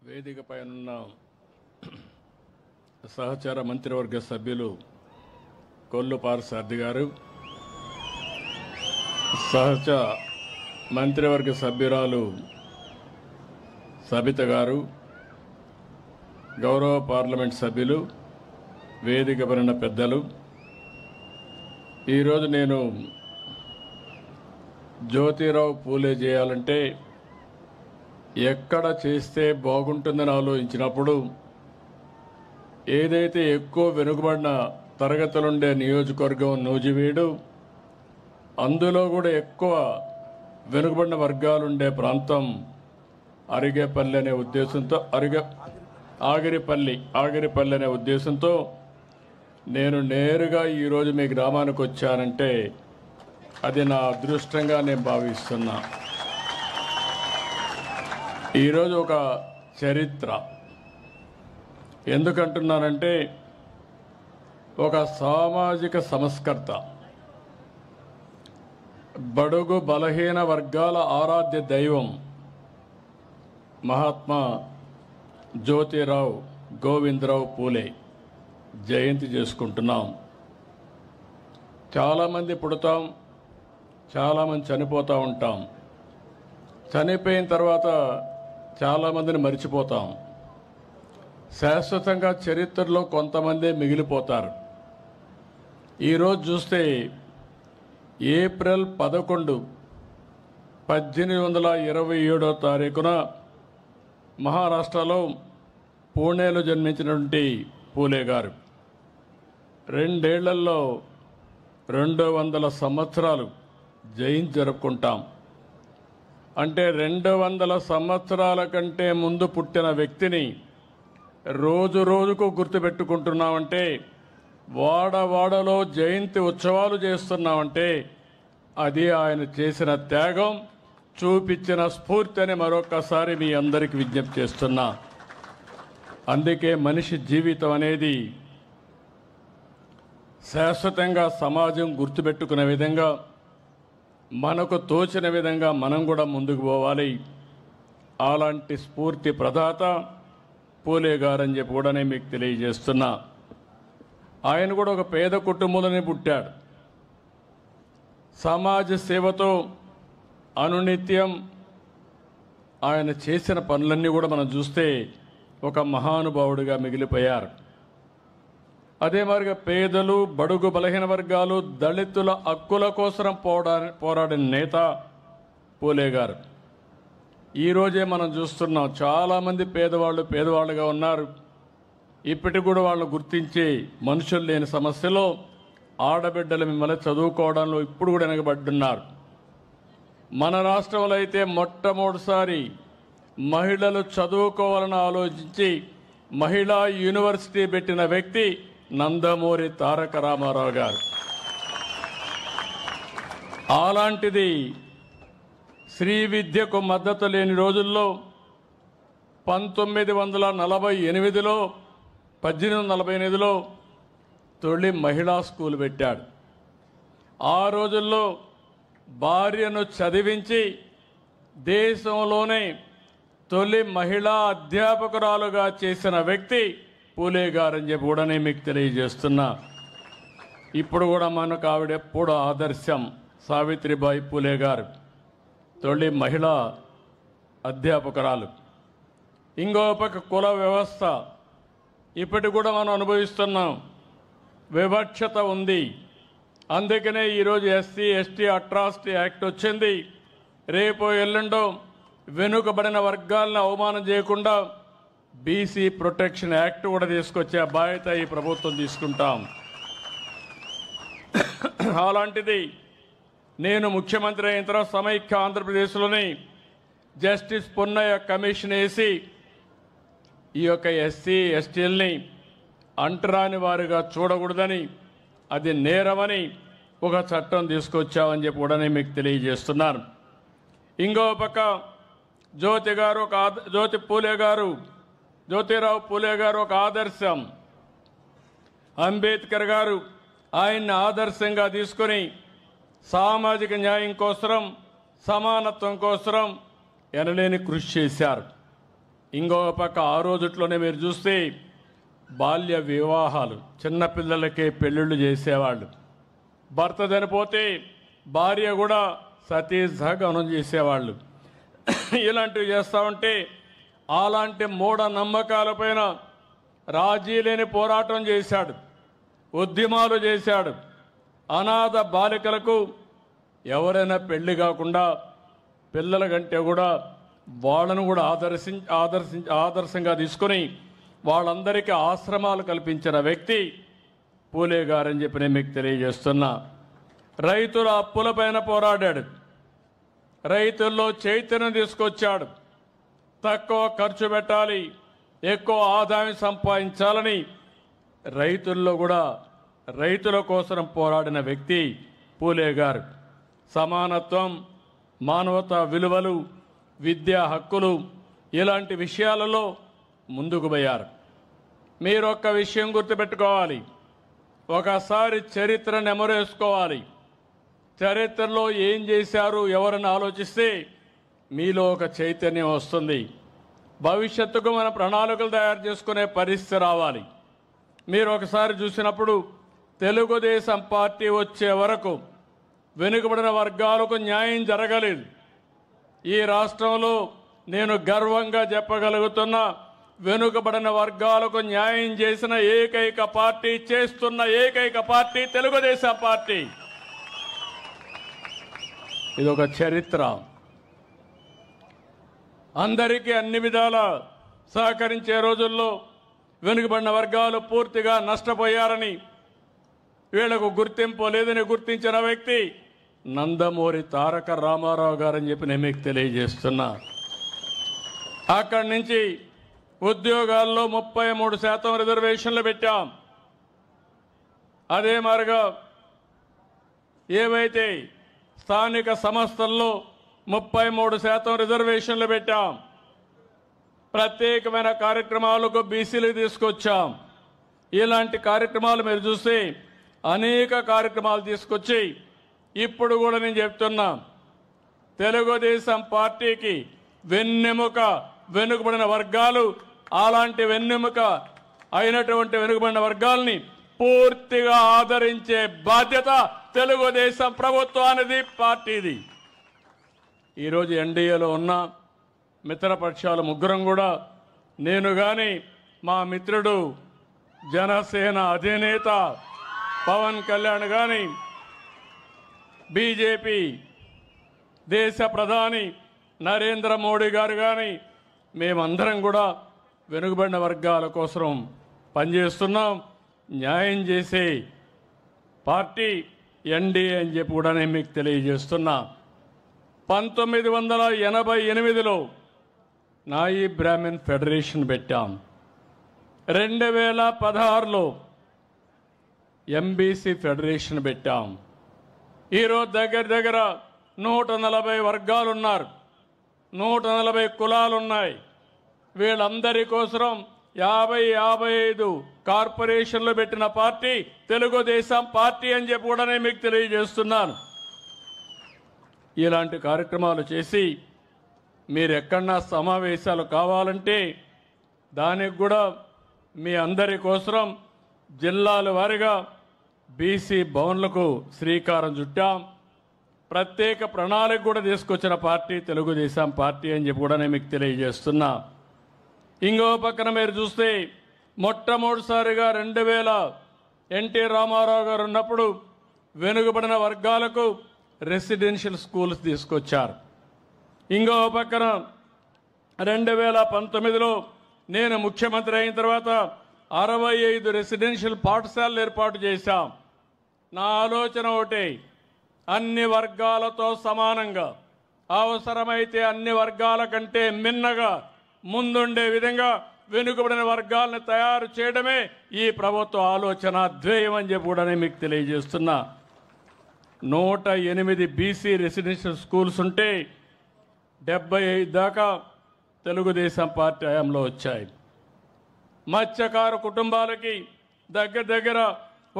వేదికపై ఉన్న సహచార మంత్రివర్గ సభ్యులు కొల్లు పార్థసారథి గారు, సహచ మంత్రివర్గ సభ్యురాలు సబిత గారు, గౌరవ పార్లమెంట్ సభ్యులు, వేదికపై ఉన్న పెద్దలు, ఈరోజు నేను జ్యోతిరావు పూలే చేయాలంటే ఎక్కడ చేస్తే బాగుంటుందని ఆలోచించినప్పుడు ఏదైతే ఎక్కువ వెనుకబడిన తరగతులుండే నియోజకవర్గం నూజివీడు, అందులో కూడా ఎక్కువ వెనుకబడిన వర్గాలుండే ప్రాంతం అరిగేపల్లి అనే ఉద్దేశంతో ఆగిరిపల్లి అనే ఉద్దేశంతో నేను నేరుగా ఈరోజు మీ గ్రామానికి వచ్చానంటే అది నా అదృష్టంగా నేను భావిస్తున్నా. ఈరోజు ఒక చరిత్ర ఎందుకంటున్నానంటే, ఒక సామాజిక సంస్కర్త, బడుగు బలహీన వర్గాల ఆరాధ్య దైవం మహాత్మా జ్యోతిరావు గోవిందరావు పూలే జయంతి చేసుకుంటున్నాం. చాలామంది పుడతాం, చాలామంది చనిపోతూ ఉంటాం. చనిపోయిన తర్వాత చాలామందిని మర్చిపోతాం. శాశ్వతంగా చరిత్రలో కొంతమందే మిగిలిపోతారు. ఈరోజు చూస్తే ఏప్రిల్ 11, 1827వ తారీఖున మహారాష్ట్రలో పూణేలో జన్మించినటువంటి పూలే గారు 2 ఏళ్లలో 200 సంవత్సరాలు జయంతి జరుపుకుంటాం. అంటే 200 సంవత్సరాల కంటే ముందు పుట్టిన వ్యక్తిని రోజు రోజుకు గుర్తుపెట్టుకుంటున్నామంటే, వాడవాడలో జయంతి ఉత్సవాలు చేస్తున్నామంటే అది ఆయన చేసిన త్యాగం, చూపించిన స్ఫూర్తి అని మరొకసారి మీ అందరికీ విజ్ఞప్తి చేస్తున్నా. అందుకే మనిషి జీవితం అనేది శాశ్వతంగా సమాజం గుర్తుపెట్టుకునే విధంగా, మనకు తోచిన విధంగా మనం కూడా ముందుకు పోవాలి. అలాంటి స్ఫూర్తి ప్రదాత పూలే గారని చెప్పి కూడా నేను మీకు తెలియజేస్తున్నా. ఆయన కూడా ఒక పేద కుటుంబంలోనే పుట్టాడు. సమాజ సేవతో అనునిత్యం ఆయన చేసిన పనులన్నీ కూడా మనం చూస్తే ఒక మహానుభావుడిగా మిగిలిపోయారు. అదే మాదిరిగా పేదలు, బడుగు బలహీన వర్గాలు, దళితుల హక్కుల కోసం పోరాడిన నేత పూలే గారు. ఈరోజే మనం చూస్తున్నాం, చాలామంది పేదవాళ్ళుగా ఉన్నారు. ఇప్పటికి కూడా వాళ్ళు గుర్తించి మనుషులు లేని సమస్యలో ఆడబిడ్డలు మిమ్మల్ని చదువుకోవడంలో ఇప్పుడు కూడా వెనకబడ్డున్నారు. మన రాష్ట్రంలో అయితే మొట్టమొదటిసారి మహిళలు చదువుకోవాలని ఆలోచించి మహిళా యూనివర్సిటీ పెట్టిన వ్యక్తి నందమూరి తారక రామారావు గారు. అలాంటిది శ్రీ విద్యకు మద్దతు లేని రోజుల్లో 1848లో తొలి మహిళా స్కూల్ పెట్టాడు. ఆ రోజుల్లో భార్యను చదివించి దేశంలోనే తొలి మహిళా అధ్యాపకురాలుగా చేసిన వ్యక్తి పూలే గారని చెప్పి కూడా నేను మీకు తెలియజేస్తున్నా. ఇప్పుడు కూడా మనకు ఆవిడ ఎప్పుడు ఆదర్శం. సావిత్రిబాయి పూలే గారు తొలి మహిళా అధ్యాపకురాలు. ఇంకో పక్క కుల వ్యవస్థ ఇప్పటి కూడా మనం అనుభవిస్తున్నాం. వివక్షత ఉంది. అందుకనే ఈరోజు ఎస్సీ ఎస్టీ అట్రాసిటీ యాక్ట్ వచ్చింది. రేపు ఎల్లుండో వెనుకబడిన వర్గాలను అవమానం చేయకుండా బీసీ ప్రొటెక్షన్ యాక్ట్ కూడా తీసుకొచ్చే బాధ్యత ఈ ప్రభుత్వం తీసుకుంటాం. అలాంటిది నేను ముఖ్యమంత్రి అయిన తర్వాత సమైక్య ఆంధ్రప్రదేశ్లోని జస్టిస్ పొన్నయ్య కమిషన్ వేసి ఈ యొక్క ఎస్సీ ఎస్టీలని అంటరాని వారిగా చూడకూడదని, అది నేరమని ఒక చట్టం తీసుకొచ్చామని చెప్పి కూడా నేను మీకు తెలియజేస్తున్నాను. ఇంకో పక్క జ్యోతిరావు పూలే గారు ఒక ఆదర్శం. అంబేద్కర్ గారు ఆయన్ని ఆదర్శంగా తీసుకొని సామాజిక న్యాయం కోసం, సమానత్వం కోసం ఎనలేని కృషి చేశారు. ఇంకో పక్క ఆ రోజుట్లోనే మీరు చూస్తే బాల్య వివాహాలు, చిన్నపిల్లలకే పెళ్ళిళ్ళు చేసేవాళ్ళు. భర్త చనిపోతే భార్య కూడా సతీ సహగమనం చేసేవాళ్ళు. ఇలాంటివి చేస్తూ ఉంటే అలాంటి మూఢ నమ్మకాలపైన రాజీ లేని పోరాటం చేశాడు, ఉద్యమాలు చేశాడు. అనాథ బాలికలకు ఎవరైనా పెళ్లి కాకుండా పిల్లల కంటే కూడా వాళ్ళను కూడా ఆదర్శంగా తీసుకొని వాళ్ళందరికీ ఆశ్రమాలు కల్పించిన వ్యక్తి పూలే గారని చెప్పి నేను మీకు తెలియజేస్తున్నా. రైతుల అప్పులపైన పోరాడాడు, రైతుల్లో చైతన్యం తీసుకొచ్చాడు. తక్కువ ఖర్చు పెట్టాలి, ఎక్కువ ఆదాయం సంపాదించాలని రైతుల్లో కూడా రైతుల కోసం పోరాడిన వ్యక్తి పూలే గారు. సమానత్వం, మానవతా విలువలు, విద్యా హక్కులు ఇలాంటి విషయాలలో ముందుకు పోయారు. మీరు ఒక్క విషయం గుర్తుపెట్టుకోవాలి, ఒకసారి చరిత్ర నెమరేసుకోవాలి. చరిత్రలో ఏం చేశారు ఎవరని ఆలోచిస్తే మీలో ఒక చైతన్యం వస్తుంది. భవిష్యత్తుకు మన ప్రణాళికలు తయారు చేసుకునే పరిస్థితి రావాలి. మీరు ఒకసారి చూసినప్పుడు తెలుగుదేశం పార్టీ వచ్చే వరకు వెనుకబడిన వర్గాలకు న్యాయం జరగలేదు. ఈ రాష్ట్రంలో నేను గర్వంగా చెప్పగలుగుతున్నా, వెనుకబడిన వర్గాలకు న్యాయం చేసిన ఏకైక పార్టీ, చేస్తున్న ఏకైక పార్టీ తెలుగుదేశం పార్టీ. ఇదొక చరిత్ర. అందరికీ అన్ని విధాల సహకరించే రోజుల్లో వెనుకబడిన వర్గాలు పూర్తిగా నష్టపోయారని, వీళ్లకు గుర్తింపు లేదని గుర్తించిన వ్యక్తి నందమూరి తారక రామారావు గారని చెప్పి నేను మీకు తెలియజేస్తున్నా. అక్కడి నుంచి ఉద్యోగాల్లో 33% రిజర్వేషన్లు పెట్టాం. అదే మాదిరిగా ఏవైతే స్థానిక సంస్థల్లో 33% రిజర్వేషన్లు పెట్టాం. ప్రత్యేకమైన కార్యక్రమాలకు బీసీలు తీసుకొచ్చాం. ఇలాంటి కార్యక్రమాలు మీరు చూస్తే అనేక కార్యక్రమాలు తీసుకొచ్చి ఇప్పుడు కూడా నేను చెప్తున్నా, తెలుగుదేశం పార్టీకి వెన్నెముక వెనుకబడిన వర్గాలు, అలాంటి వెన్నెముక అయినటువంటి వెనుకబడిన వర్గాల్ని పూర్తిగా ఆదరించే బాధ్యత తెలుగుదేశం ప్రభుత్వానిది, పార్టీది. ఈరోజు ఎన్డీఏలో ఉన్న మిత్రపక్షాలు ముగ్గురం కూడా, నేను కానీ మా మిత్రుడు జనసేన అధినేత పవన్ కళ్యాణ్ కానీ, బీజేపీ దేశ ప్రధాని నరేంద్ర మోడీ గారు కానీ, మేమందరం కూడా వెనుకబడిన వర్గాల కోసం పనిచేస్తున్నాం. న్యాయం చేసే పార్టీ ఎన్డీఏ అని చెప్పి కూడా నేను మీకు తెలియజేస్తున్నా. 1988లో నాయి బ్రాహ్మణ్ ఫెడరేషన్ పెట్టాం. 2016లో ఎంబీసీ ఫెడరేషన్ పెట్టాం. ఈరోజు దగ్గర 140 వర్గాలు ఉన్నారు, 140 కులాలు ఉన్నాయి. వీళ్ళందరి కోసం 50-55 కార్పొరేషన్లు పెట్టిన పార్టీ తెలుగుదేశం పార్టీ అని చెప్పి కూడా నేను మీకు తెలియజేస్తున్నాను. ఇలాంటి కార్యక్రమాలు చేసి మీరు ఎక్కడన్నా సమావేశాలు కావాలంటే దానికి కూడా మీ అందరి కోసం జిల్లాల వారీగా బీసీ భవన్లకు శ్రీకారం చుట్టాం. ప్రత్యేక ప్రణాళిక కూడా తీసుకొచ్చిన పార్టీ తెలుగుదేశం పార్టీ అని చెప్పి కూడా నేను మీకు తెలియజేస్తున్నా. ఇంకో పక్కన మీరు చూస్తే మొట్టమొదటిసారిగా 2000 ఎన్టీ రామారావు గారు ఉన్నప్పుడు వెనుకబడిన వర్గాలకు రెసిడెన్షియల్ స్కూల్స్ తీసుకొచ్చారు. ఇంకో పక్కన 2019లో నేను ముఖ్యమంత్రి అయిన తర్వాత 65 రెసిడెన్షియల్ పాఠశాలలు ఏర్పాటు చేశాం. నా ఆలోచన ఒకటే, అన్ని వర్గాలతో సమానంగా, అవసరమైతే అన్ని వర్గాల కంటే మిన్నగా ముందుండే విధంగా వెనుకబడిన వర్గాలను తయారు చేయడమే ఈ ప్రభుత్వ ఆలోచన ధ్యేయం అని చెప్పి కూడా నేను మీకు తెలియజేస్తున్నా. 108 బీసీ రెసిడెన్షియల్ స్కూల్స్ ఉంటే 75 దాకా తెలుగుదేశం పార్టీ హయాంలో వచ్చాయి. మత్స్యకారు కుటుంబాలకి దగ్గర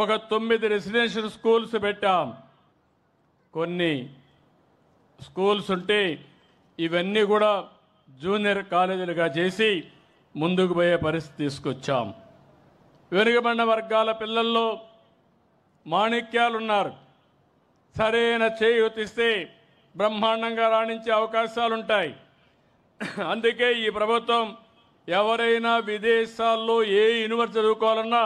ఒక 9 రెసిడెన్షియల్ స్కూల్స్ పెట్టాం. కొన్ని స్కూల్స్ ఉంటే ఇవన్నీ కూడా జూనియర్ కాలేజీలుగా చేసి ముందుకు పోయే పరిస్థితి తీసుకొచ్చాం. వెనుకబడిన వర్గాల పిల్లల్లో మాణిక్యాలున్నారు. సరైన చేయూతిస్తే బ్రహ్మాండంగా రాణించే అవకాశాలుంటాయి. అందుకే ఈ ప్రభుత్వం ఎవరైనా విదేశాల్లో ఏ యూనివర్సిటీ చదువుకోవాలన్నా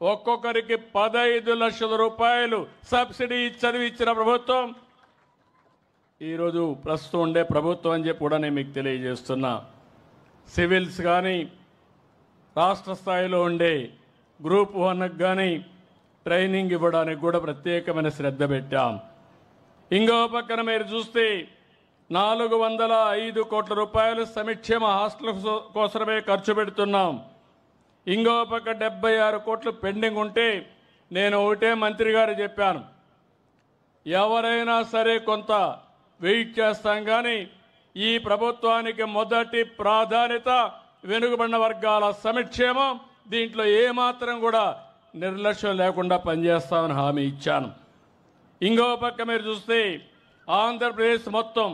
ఒక్కొక్కరికి 15 లక్షల రూపాయలు సబ్సిడీ చదివించిన ప్రభుత్వం ఈరోజు ప్రస్తుతం ఉండే ప్రభుత్వం అని చెప్పి కూడా నేను మీకు తెలియజేస్తున్నా. సివిల్స్ కానీ రాష్ట్ర స్థాయిలో ఉండే గ్రూప్ 1కి కానీ ట్రైనింగ్ ఇవ్వడానికి కూడా ప్రత్యేకమైన శ్రద్ధ పెట్టాం. ఇంకో పక్కన మీరు చూస్తే 405 కోట్ల రూపాయలు సంక్షేమ హాస్టల్ కోసమే ఖర్చు పెడుతున్నాం. ఇంకో పక్క 76 కోట్లు పెండింగ్ ఉంటే నేను ఒకటే మంత్రి గారు చెప్పాను, ఎవరైనా సరే కొంత వెయిట్ చేస్తాం కానీ ఈ ప్రభుత్వానికి మొదటి ప్రాధాన్యత వెనుకబడిన వర్గాల సంక్షేమం. దీంట్లో ఏమాత్రం కూడా నిర్లక్ష్యం లేకుండా పనిచేస్తామని హామీ ఇచ్చాను. ఇంకో పక్క మీరు చూస్తే ఆంధ్రప్రదేశ్ మొత్తం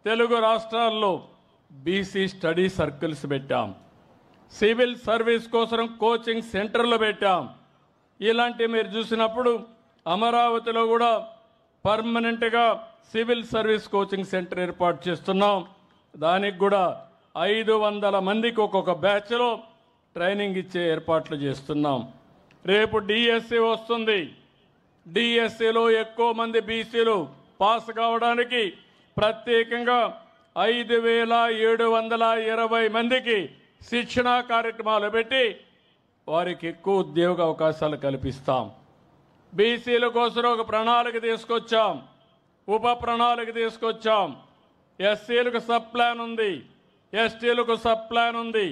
తెలుగు రాష్ట్రాల్లో బీసీ స్టడీ సర్కిల్స్ పెట్టాం. సివిల్ సర్వీస్ కోసం కోచింగ్ సెంటర్లు పెట్టాం. ఇలాంటివి మీరు చూసినప్పుడు అమరావతిలో కూడా పర్మనెంట్గా సివిల్ సర్వీస్ కోచింగ్ సెంటర్ ఏర్పాటు చేస్తున్నాం. దానికి కూడా 500 మందికి ఒక్కొక్క బ్యాచ్లో ట్రైనింగ్ ఇచ్చే ఏర్పాట్లు చేస్తున్నాం. రేపు డిఎస్సి వస్తుంది. డిఎస్సిలో ఎక్కువ మంది బీసీలు పాస్ కావడానికి ప్రత్యేకంగా 5720 మందికి శిక్షణా కార్యక్రమాలు పెట్టి వారికి ఎక్కువ ఉద్యోగ అవకాశాలు కల్పిస్తాం. బీసీల కోసం ఒక ప్రణాళిక తీసుకొచ్చాం, ఉప ప్రణాళిక తీసుకొచ్చాం. ఎస్సీలకు సబ్ ప్లాన్ ఉంది, ఎస్టీలకు సబ్ ప్లాన్ ఉంది.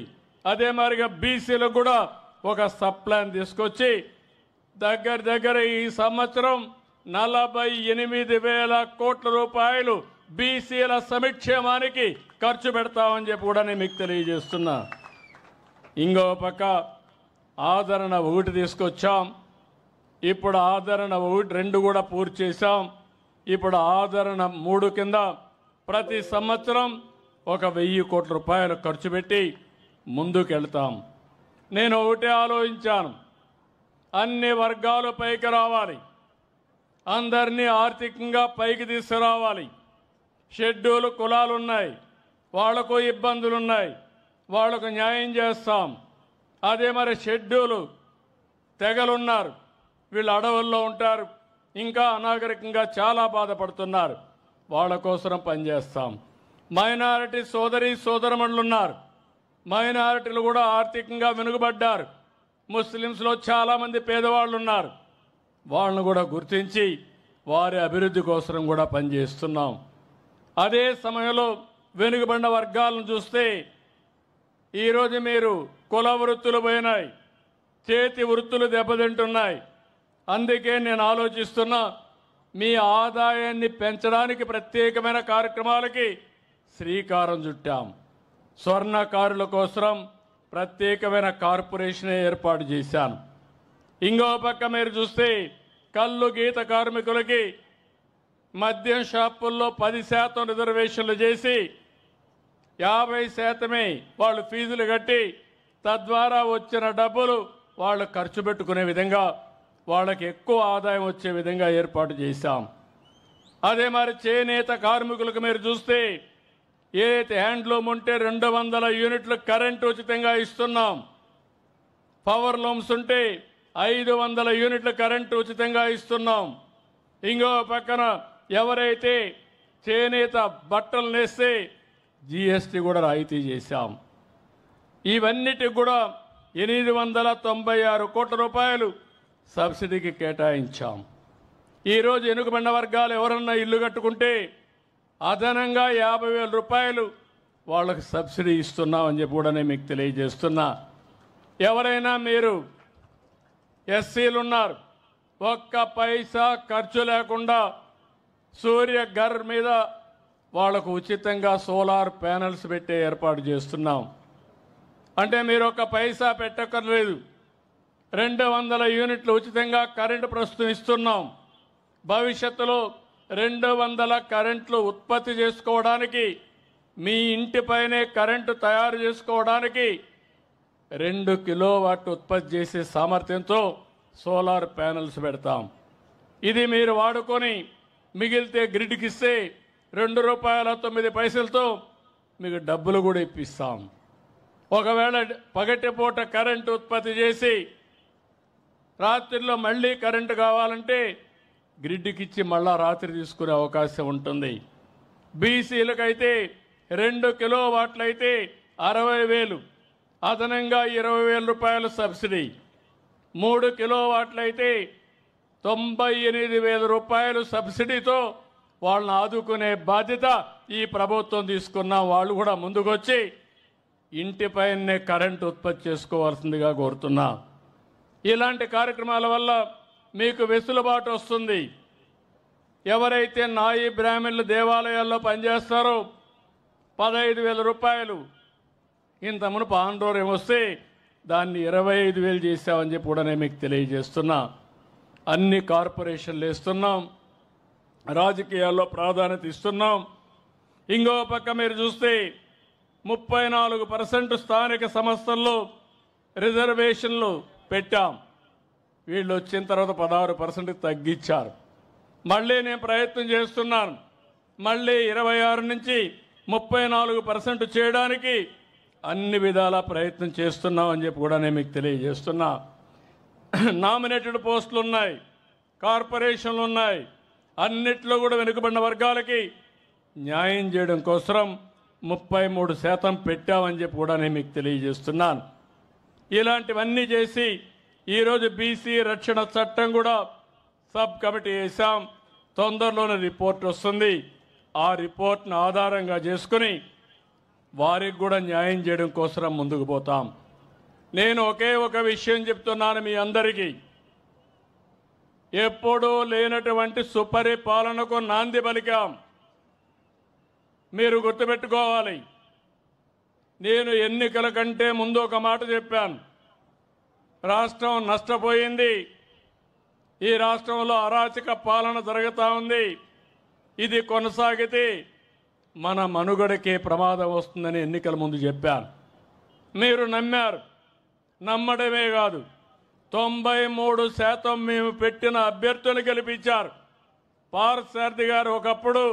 అదే మరిగా బీసీలకు కూడా ఒక సబ్ ప్లాన్ తీసుకొచ్చి దగ్గర ఈ సంవత్సరం 48,000 కోట్ల రూపాయలు బీసీల సంక్షేమానికి ఖర్చు పెడతామని చెప్పి కూడా నేను మీకు తెలియజేస్తున్నా. ఇంకో పక్క ఆదరణ 1 తీసుకొచ్చాం. ఇప్పుడు ఆదరణ 1, 2 కూడా పూర్తి చేశాం. ఇప్పుడు ఆదరణ 3 కింద ప్రతి సంవత్సరం ఒక 1000 కోట్ల రూపాయలు ఖర్చు పెట్టి ముందుకు వెళ్తాం. నేను ఒకటే ఆలోచించాను, అన్ని వర్గాలు పైకి రావాలి, అందరినీ ఆర్థికంగా పైకి తీసుకురావాలి. షెడ్యూల్ కులాలు ఉన్నాయి, వాళ్లకు ఇబ్బందులు ఉన్నాయి, వాళ్లకు న్యాయం చేస్తాం. అదే మరి షెడ్యూలు తెగలున్నారు, వీళ్ళు అడవుల్లో ఉంటారు, ఇంకా అనాగరికంగా చాలా బాధపడుతున్నారు, వాళ్ళ కోసం పనిచేస్తాం. మైనారిటీ సోదరమణులు ఉన్నారు, మైనారిటీలు కూడా ఆర్థికంగా వెనుకబడ్డారు. ముస్లిమ్స్లో చాలామంది పేదవాళ్ళు ఉన్నారు, వాళ్ళను కూడా గుర్తించి వారి అభివృద్ధి కోసం కూడా పనిచేస్తున్నాం. అదే సమయంలో వెనుకబడిన వర్గాలను చూస్తే ఈరోజు మీరు కుల వృత్తులు పోయినాయి, చేతి వృత్తులు దెబ్బతింటున్నాయి. అందుకే నేను ఆలోచిస్తున్నా, మీ ఆదాయాన్ని పెంచడానికి ప్రత్యేకమైన కార్యక్రమాలకి శ్రీకారం చుట్టాం. స్వర్ణకారుల కోసం ప్రత్యేకమైన కార్పొరేషన్ ఏర్పాటు చేశాను. ఇంకో పక్క మీరు చూస్తే కళ్ళు గీత కార్మికులకి మద్యం షాపుల్లో 10% రిజర్వేషన్లు చేసి 50% వాళ్ళు ఫీజులు కట్టి తద్వారా వచ్చిన డబ్బులు వాళ్ళు ఖర్చు పెట్టుకునే విధంగా వాళ్ళకి ఎక్కువ ఆదాయం వచ్చే విధంగా ఏర్పాటు చేశాం. అదే మరి చేనేత కార్మికులకు మీరు చూస్తే ఏదైతే హ్యాండ్లూమ్ ఉంటే 200 యూనిట్లు కరెంటు ఉచితంగా ఇస్తున్నాం. పవర్ లూమ్స్ ఉంటే 500 యూనిట్ల కరెంటు ఉచితంగా ఇస్తున్నాం. ఇంకో పక్కన ఎవరైతే చేనేత బట్టలు నేస్తే జీఎస్టీ కూడా రాయితీ చేశాం. ఇవన్నిటికి కూడా 896 కోట్ల రూపాయలు సబ్సిడీకి కేటాయించాం. ఈరోజు వెనుకబడిన వర్గాలు ఎవరన్నా ఇల్లు కట్టుకుంటే అదనంగా 50,000 రూపాయలు వాళ్ళకి సబ్సిడీ ఇస్తున్నామని చెప్పి కూడా నేను మీకు తెలియజేస్తున్నా. ఎవరైనా మీరు ఎస్సీలు ఉన్నారు, ఒక్క పైసా ఖర్చు లేకుండా సూర్య ఘర్ మీద వాళ్లకు ఉచితంగా సోలార్ ప్యానెల్స్ పెట్టే ఏర్పాటు చేస్తున్నాం. అంటే మీరు ఒక్క పైసా పెట్టక్కర్లేదు, 200 యూనిట్లు ఉచితంగా కరెంటు ప్రస్తుతం ఇస్తున్నాం. భవిష్యత్తులో 200 కరెంట్లు ఉత్పత్తి చేసుకోవడానికి మీ ఇంటిపైనే కరెంటు తయారు చేసుకోవడానికి 2 కిలోవాట్ ఉత్పత్తి చేసే సామర్థ్యంతో సోలార్ ప్యానెల్స్ పెడతాం. ఇది మీరు వాడుకొని మిగిలితే గ్రిడ్కి ఇస్తే ₹2.09 మీకు డబ్బులు కూడా ఇప్పిస్తాం. ఒకవేళ పగటిపూట కరెంటు ఉత్పత్తి చేసి రాత్రిలో మళ్ళీ కరెంటు కావాలంటే గ్రిడ్కి ఇచ్చి మళ్ళా రాత్రి తీసుకునే అవకాశం ఉంటుంది. బీసీలకైతే 2 కిలోవాట్లు అయితే 60,000, అదనంగా ₹20,000 సబ్సిడీ. 3 కిలోవాట్లు అయితే ₹98,000 సబ్సిడీతో వాళ్ళని ఆదుకునే బాధ్యత ఈ ప్రభుత్వం తీసుకున్నాం. వాళ్ళు కూడా ముందుకొచ్చి ఇంటిపైనే కరెంటు ఉత్పత్తి చేసుకోవాల్సిందిగా కోరుతున్నా. ఇలాంటి కార్యక్రమాల వల్ల మీకు వెసులుబాటు వస్తుంది. ఎవరైతే నాయి బ్రాహ్మణులు దేవాలయాల్లో పనిచేస్తారో ₹15,000 ఇంత మునుపు ఆందోళన వస్తే దాన్ని 25,000 చేశామని చెప్పి కూడా నేను మీకు తెలియజేస్తున్నా. అన్ని కార్పొరేషన్లు వేస్తున్నాం, రాజకీయాల్లో ప్రాధాన్యత ఇస్తున్నాం. ఇంకో పక్క మీరు చూస్తే 34% స్థానిక సంస్థల్లో రిజర్వేషన్లు పెట్టాం. వీళ్ళు వచ్చిన తర్వాత 16% తగ్గించారు. మళ్ళీ నేను ప్రయత్నం చేస్తున్నాను. మళ్ళీ 26 నుంచి 34% చేయడానికి అన్ని విధాల ప్రయత్నం చేస్తున్నామని చెప్పి కూడా నేను మీకు తెలియజేస్తున్నా. నామినేటెడ్ పోస్టులు ఉన్నాయి, కార్పొరేషన్లు ఉన్నాయి. అన్నిట్లో కూడా వెనుకబడిన వర్గాలకి న్యాయం చేయడం కోసం 33% పెట్టామని చెప్పి కూడా నేను మీకు తెలియజేస్తున్నాను. ఇలాంటివన్నీ చేసి ఈరోజు బీసీ రక్షణ చట్టం కూడా సబ్ కమిటీ వేసాం. తొందరలోనే రిపోర్ట్ వస్తుంది. ఆ రిపోర్ట్ను ఆధారంగా చేసుకుని వారికి కూడా న్యాయం చేయడం కోసం ముందుకు పోతాం. నేను ఒకే ఒక విషయం చెప్తున్నాను మీ అందరికీ. ఎప్పుడూ లేనటువంటి సుపరిపాలనకు నాంది పలికాం. మీరు గుర్తుపెట్టుకోవాలి. నేను ఎన్నికల కంటే ముందు ఒక మాట చెప్పాను. రాష్ట్రం నష్టపోయింది, ఈ రాష్ట్రంలో అరాచక పాలన జరుగుతూ ఉంది, ఇది కొనసాగితే మన మనుగడకే ప్రమాదం వస్తుందని ఎన్నికల ముందు చెప్పాను. మీరు నమ్మారు. నమ్మడమే కాదు, 93% మేము పెట్టిన అభ్యర్థులు గెలిపించారు. పార్థసారథి గారు ఒకప్పుడు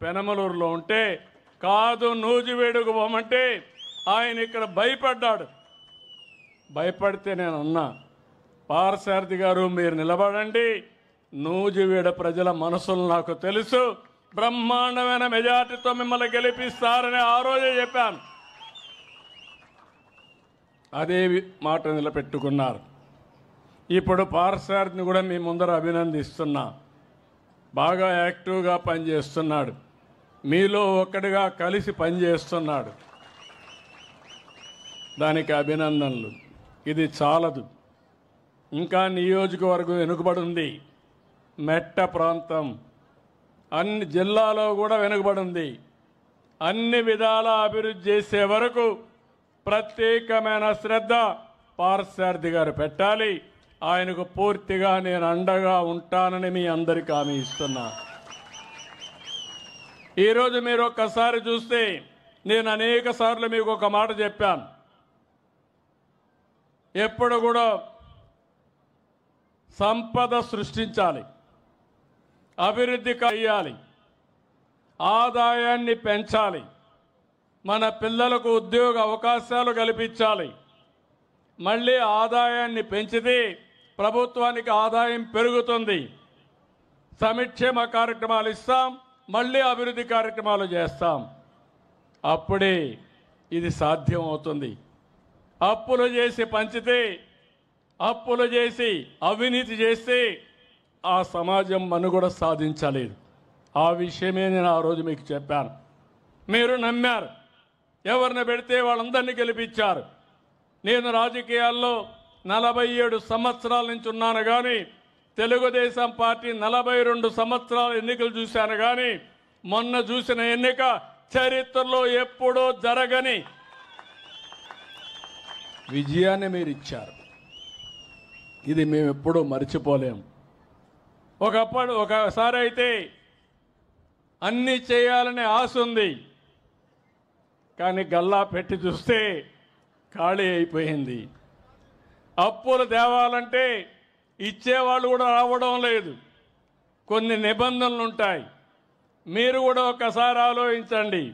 పెనమలూరులో ఉంటే కాదు నూజివేడుకు పోమంటే ఆయన ఇక్కడ భయపడ్డాడు. భయపడితే నేను అన్నా, పార్థసారథి గారు మీరు నిలబడండి, నూజివేడ ప్రజల మనసులు నాకు తెలుసు, బ్రహ్మాండమైన మెజార్టీతో మిమ్మల్ని గెలిపిస్తారని ఆ రోజే చెప్పాను. అదే మాట నిలబెట్టుకున్నారు. ఇప్పుడు పార్థసారథిని కూడా మీ ముందర అభినందిస్తున్నా. బాగా యాక్టివ్గా పనిచేస్తున్నాడు, మీలో ఒక్కడిగా కలిసి పనిచేస్తున్నాడు. దానికి అభినందనలు. ఇది చాలదు, ఇంకా నియోజకవర్గం వెనుకబడి ఉంది. మెట్ట ప్రాంతం అన్ని జిల్లాలో కూడా వెనుకబడి ఉంది. అన్ని విధాల అభివృద్ధి చేసే వరకు ప్రత్యేకమైన శ్రద్ధ పార్థసారథి గారు పెట్టాలి. ఆయనకు పూర్తిగా నేను అండగా ఉంటానని మీ అందరికీ హామీ ఇస్తున్నా. ఈరోజు మీరు ఒక్కసారి చూస్తే నేను అనేక సార్లు మీకు ఒక మాట చెప్పాను. ఎప్పుడు కూడా సంపద సృష్టించాలి, అభివృద్ధి చేయాలి, ఆదాయాన్ని పెంచాలి, మన పిల్లలకు ఉద్యోగ అవకాశాలు కల్పించాలి. మళ్ళీ ఆదాయాన్ని పెంచితే ప్రభుత్వానికి ఆదాయం పెరుగుతుంది. సంక్షేమ కార్యక్రమాలు ఇస్తాం, మళ్ళీ అభివృద్ధి కార్యక్రమాలు చేస్తాం. అప్పుడే ఇది సాధ్యం అవుతుంది. అప్పులు చేసి పంచితే, అప్పులు చేసి అవినీతి చేస్తే ఆ సమాజం మనుగడ సాధించలేదు. ఆ విషయమే నేను ఆ రోజు మీకు చెప్పాను. మీరు నమ్మారు. ఎవరిని పెడితే వాళ్ళందరినీ గెలిపించారు. నేను రాజకీయాల్లో 47 సంవత్సరాల నుంచి ఉన్నాను కానీ తెలుగుదేశం పార్టీ 42 సంవత్సరాల ఎన్నికలు చూశాను కానీ మొన్న చూసిన ఎన్నిక చరిత్రలో ఎప్పుడూ జరగని విజయాన్ని మీరు ఇచ్చారు. ఇది మేము ఎప్పుడూ మర్చిపోలేము. ఒకసారి అయితే అన్నీ చేయాలనే ఆశ ఉంది, కానీ గల్లా పెట్టి చూస్తే ఖాళీ అయిపోయింది. అప్పులు తేవాలంటే ఇచ్చేవాళ్ళు కూడా రావడం లేదు. కొన్ని నిబంధనలు ఉంటాయి. మీరు కూడా ఒకసారి ఆలోచించండి.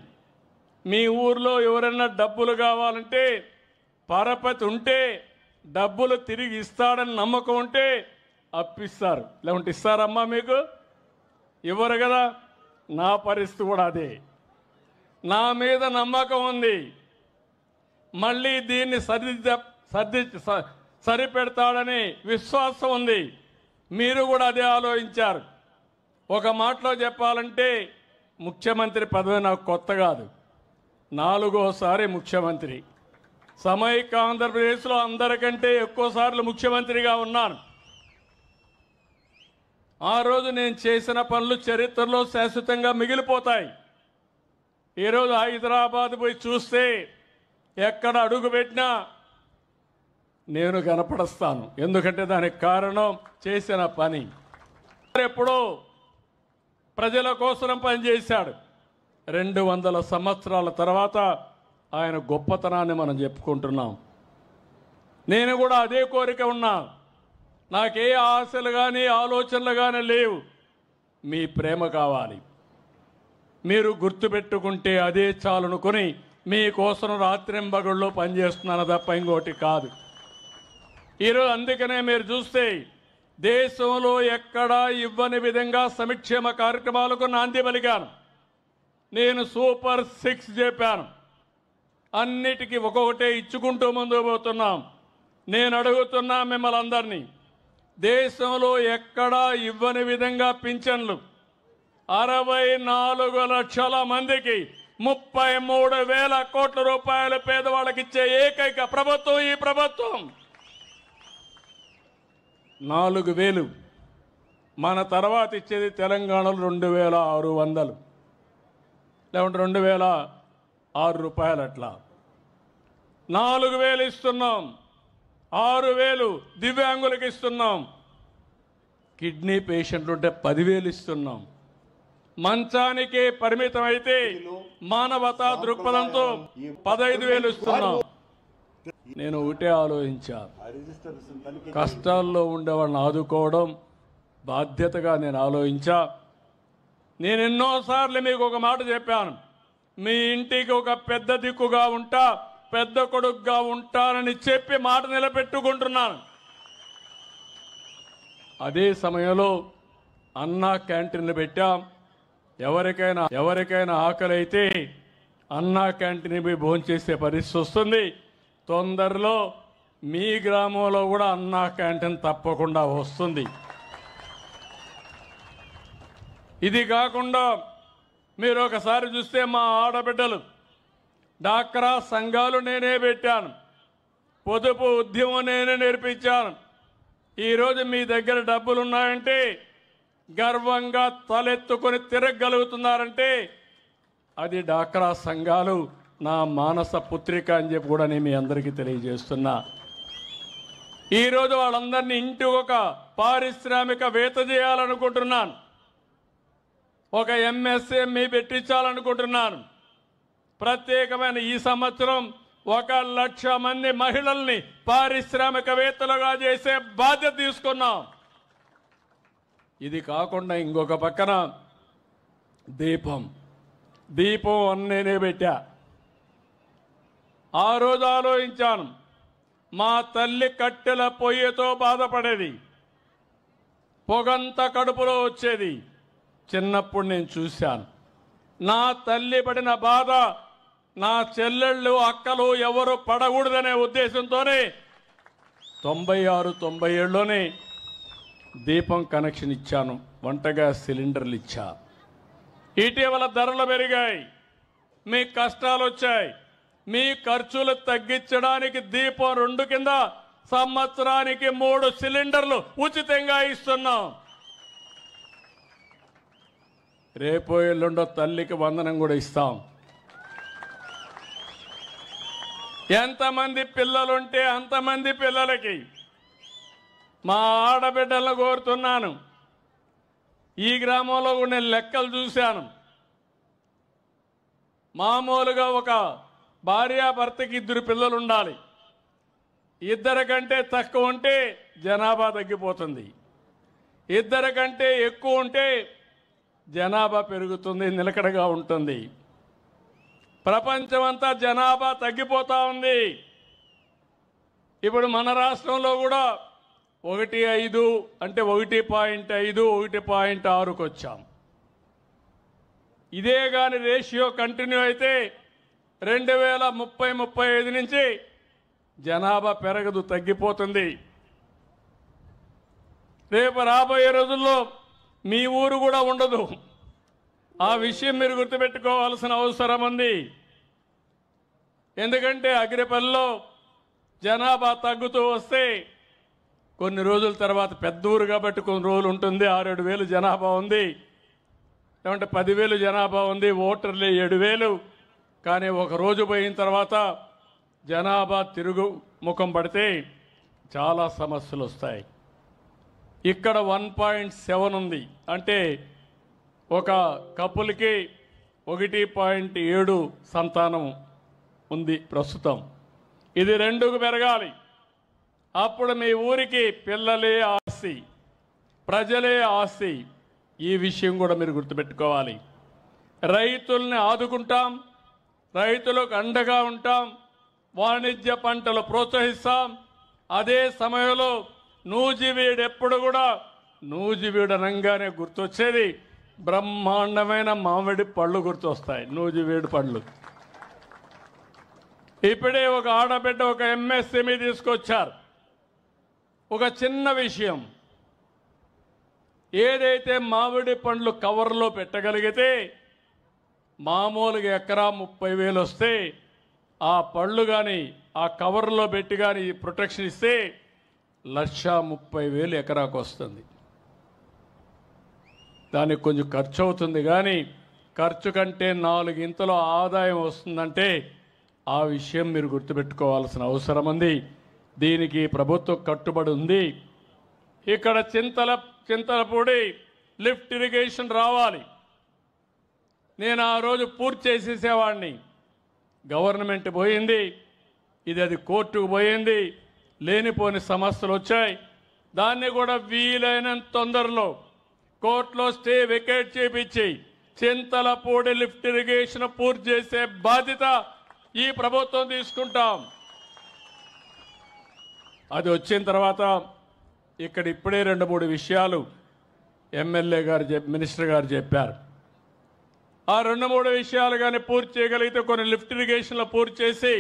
మీ ఊర్లో ఎవరైనా డబ్బులు కావాలంటే పరపతి ఉంటే, డబ్బులు తిరిగి ఇస్తాడని నమ్మకం ఉంటే అప్పిస్తారు. లేకుంటే ఇస్తారమ్మా? మీకు ఇవ్వరు కదా. నా పరిస్థితి కూడా అదే. నా మీద నమ్మకం ఉంది, మళ్ళీ దీన్ని సరిపెడతాడని విశ్వాసం ఉంది. మీరు కూడా అదే ఆలోచించారు. ఒక మాటలో చెప్పాలంటే ముఖ్యమంత్రి పదవి నాకు కొత్త కాదు, 4వసారి ముఖ్యమంత్రి. సమైక్య ఆంధ్రప్రదేశ్లో అందరికంటే ఎక్కువ సార్లు ముఖ్యమంత్రిగా ఉన్నాను. ఆ రోజు నేను చేసిన పనులు చరిత్రలో శాశ్వతంగా మిగిలిపోతాయి. ఈరోజు హైదరాబాద్ పోయి చూస్తే ఎక్కడ అడుగు పెట్టినా నేను కనపడస్తాను. ఎందుకంటే దానికి కారణం చేసిన పని. ఎప్పుడో ప్రజల కోసం పనిచేశాడు. 200 సంవత్సరాల తర్వాత ఆయన గొప్పతనాన్ని మనం చెప్పుకుంటున్నాం. నేను కూడా అదే కోరిక ఉన్నా. నాకే ఆశలు కానీ ఆలోచనలు కానీ లేవు. మీ ప్రేమ కావాలి. మీరు గుర్తుపెట్టుకుంటే అదే చాలనుకొని మీకోసం రాత్రింబగళ్ళు పనిచేస్తున్నాను తప్ప ఇంకోటి కాదు. ఈరోజు అందుకనే మీరు చూస్తే దేశంలో ఎక్కడా ఇవ్వని విధంగా సంక్షేమ కార్యక్రమాలకు నాంది పలికాను. నేను సూపర్ 6 చెప్పాను. అన్నిటికీ ఒక్కొక్కటే ఇచ్చుకుంటూ ముందుకు పోతున్నాం. నేను అడుగుతున్నా మిమ్మల్ని అందరినీ, దేశంలో ఎక్కడా ఇవ్వని విధంగా పింఛన్లు 64 లక్షల మందికి 33,000 కోట్ల రూపాయలు పేదవాళ్ళకి ఇచ్చే ఏకైక ప్రభుత్వం ఈ ప్రభుత్వం. 4,000 మన తర్వాత ఇచ్చేది తెలంగాణలో 2,600 లేకుంటే 2,006 రూపాయలు. అట్లా 4,000 ఇస్తున్నాం. 6,000 దివ్యాంగులకు ఇస్తున్నాం. కిడ్నీ పేషెంట్లు ఉంటే 10,000 ఇస్తున్నాం. మంచానికే పరిమితం అయితే మానవతా దృక్పథంతో 15,000 ఇస్తున్నాం. నేను ఒకటే ఆలోచించా, కష్టాల్లో ఉండేవాళ్ళని ఆదుకోవడం బాధ్యతగా నేను ఆలోచించా. నేను ఎన్నోసార్లు మీకు ఒక మాట చెప్పాను, మీ ఇంటికి ఒక పెద్ద దిక్కుగా ఉంటా, పెద్ద కొడుకుగా ఉంటానని చెప్పి మాట నిలబెట్టుకుంటున్నాను. అదే సమయంలో అన్నా క్యాంటీన్లు పెట్టాం. ఎవరికైనా ఆకలి అయితే అన్నా క్యాంటీన్ పోయి భోంచేసే పరిస్థితి వస్తుంది. తొందరలో మీ గ్రామంలో కూడా అన్నా క్యాంటీన్ తప్పకుండా వస్తుంది. ఇది కాకుండా మీరు ఒకసారి చూస్తే మా ఆడబిడ్డలు డాక్రా సంఘాలు నేనే పెట్టాను. పొదుపు ఉద్యమం నేనే నేర్పించాను. ఈరోజు మీ దగ్గర డబ్బులు ఉన్నాయంటే గర్వంగా తలెత్తుకొని తిరగలుగుతున్నారంటే అది డాక్రా సంఘాలు నా మానస పుత్రిక అని చెప్పి కూడా నేను మీ అందరికీ తెలియజేస్తున్నా. ఈరోజు వాళ్ళందరినీ ఇంటి ఒక పారిశ్రామికవేత్త చేయాలనుకుంటున్నాను. ఒక ఎంఎస్ఎంఈ పెట్టించాలనుకుంటున్నాను. ప్రత్యేకమైన ఈ సంవత్సరం 1,00,000 మంది మహిళల్ని పారిశ్రామికవేత్తలుగా చేసే బాధ్యత తీసుకున్నాం. ఇది కాకుండా ఇంకొక పక్కన దీపం నేనే పెట్టా. ఆ రోజు ఆలోచించాను, మా తల్లి కట్టెల పొయ్యితో బాధపడేది, పొగంతా కడుపులో వచ్చేది. చిన్నప్పుడు నేను చూశాను. నా తల్లి పడిన బాధ నా చెల్లెళ్ళు అక్కలు ఎవరు పడకూడదనే ఉద్దేశంతోనే 96-97లోనే దీపం కనెక్షన్ ఇచ్చాను. వంట గ్యాస్ సిలిండర్లు ఇచ్చా. ఇటీవల ధరలు పెరిగాయి, మీ కష్టాలు వచ్చాయి. మీ ఖర్చులు తగ్గించడానికి దీపం 2 కింద సంవత్సరానికి 3 సిలిండర్లు ఉచితంగా ఇస్తున్నాం. రేపో ఎల్లుండో తల్లికి వందనం కూడా ఇస్తాం. ఎంతమంది పిల్లలుంటే అంతమంది పిల్లలకి మా ఆడబిడ్డలను కోరుతున్నాను. ఈ గ్రామంలో నేను లెక్కలు చూశాను. మామూలుగా ఒక భార్యాభర్తకి 2 పిల్లలు ఉండాలి. 2 కంటే తక్కువ ఉంటే జనాభా తగ్గిపోతుంది. 2 కంటే ఎక్కువ ఉంటే జనాభా పెరుగుతుంది, నిలకడగా ఉంటుంది. ప్రపంచమంతా జనాభా తగ్గిపోతా ఉంది. ఇప్పుడు మన రాష్ట్రంలో కూడా 1.5 అంటే 1.5 1.6కు వచ్చాం. ఇదే కానీ రేషియో కంటిన్యూ అయితే 2030-35 నుంచి జనాభా పెరగదు, తగ్గిపోతుంది. రేపు రాబోయే రోజుల్లో మీ ఊరు కూడా ఉండదు. ఆ విషయం మీరు గుర్తుపెట్టుకోవాల్సిన అవసరం ఉంది. ఎందుకంటే అగ్రిపల్లిలో జనాభా తగ్గుతూ వస్తే కొన్ని రోజుల తర్వాత పెద్ద ఊరు కాబట్టి కొన్ని రోజులు ఉంటుంది. 6-7 వేలు జనాభా ఉంది, లేదంటే 10,000 జనాభా ఉంది, ఓటర్లు 7,000. కానీ ఒక రోజు పోయిన తర్వాత జనాభా తిరుగు ముఖం పడితే చాలా సమస్యలు వస్తాయి. ఇక్కడ 1.7 ఉంది, అంటే ఒక కపుల్కి 1.7 సంతానం ఉంది ప్రస్తుతం. ఇది 2కు పెరగాలి. అప్పుడు మీ ఊరికి పిల్లలే ఆస్తి, ప్రజలే ఆస్తి. ఈ విషయం కూడా మీరు గుర్తుపెట్టుకోవాలి. రైతుల్ని ఆదుకుంటాం, రైతులకు అండగా ఉంటాం, వాణిజ్య పంటలు ప్రోత్సహిస్తాం. అదే సమయంలో నూజివీడు ఎప్పుడు కూడా నూజివీడు అనగానే గుర్తొచ్చేది బ్రహ్మాండమైన మామిడి పళ్ళు గుర్తొస్తాయి, నూజివీడు పళ్ళు. ఇప్పుడే ఒక ఆడబిడ్డ ఒక ఎంఎస్ఎంఈ తీసుకొచ్చారు. ఒక చిన్న విషయం, ఏదైతే మామిడి పండ్లు కవర్లో పెట్టగలిగితే మామూలుగా ఎకరా 30,000 వస్తే ఆ పళ్ళు కానీ ఆ కవర్లో పెట్టి కానీ ప్రొటెక్షన్ ఇస్తే 1,30,000 ఎకరాకు వస్తుంది. దానికి కొంచెం ఖర్చు అవుతుంది, కానీ ఖర్చు కంటే 4 ఇంతలో ఆదాయం వస్తుందంటే ఆ విషయం మీరు గుర్తుపెట్టుకోవాల్సిన అవసరం ఉంది. దీనికి ప్రభుత్వం కట్టుబడి ఉంది. ఇక్కడ చింతలపూడి లిఫ్ట్ ఇరిగేషన్ రావాలి. నేను ఆ రోజు పూర్తి చేసేసేవాడిని. గవర్నమెంట్ పోయింది, అది కోర్టుకు పోయింది, లేనిపోని సమస్యలు వచ్చాయి. దాన్ని కూడా వీలైనంత తొందరలో కోర్టులో స్టే వెకేట్ చేపించి చింతలపూడి లిఫ్ట్ ఇరిగేషన్ పూర్తి చేసే బాధ్యత ఈ ప్రభుత్వం తీసుకుంటాం. అది వచ్చిన తర్వాత ఇక్కడ ఇప్పుడే 2-3 విషయాలు ఎమ్మెల్యే గారు మినిస్టర్ గారు చెప్పారు. ఆ 2-3 విషయాలు కానీ పూర్తి చేయగలిగితే, కొన్ని లిఫ్ట్ ఇరిగేషన్లు పూర్తి చేసి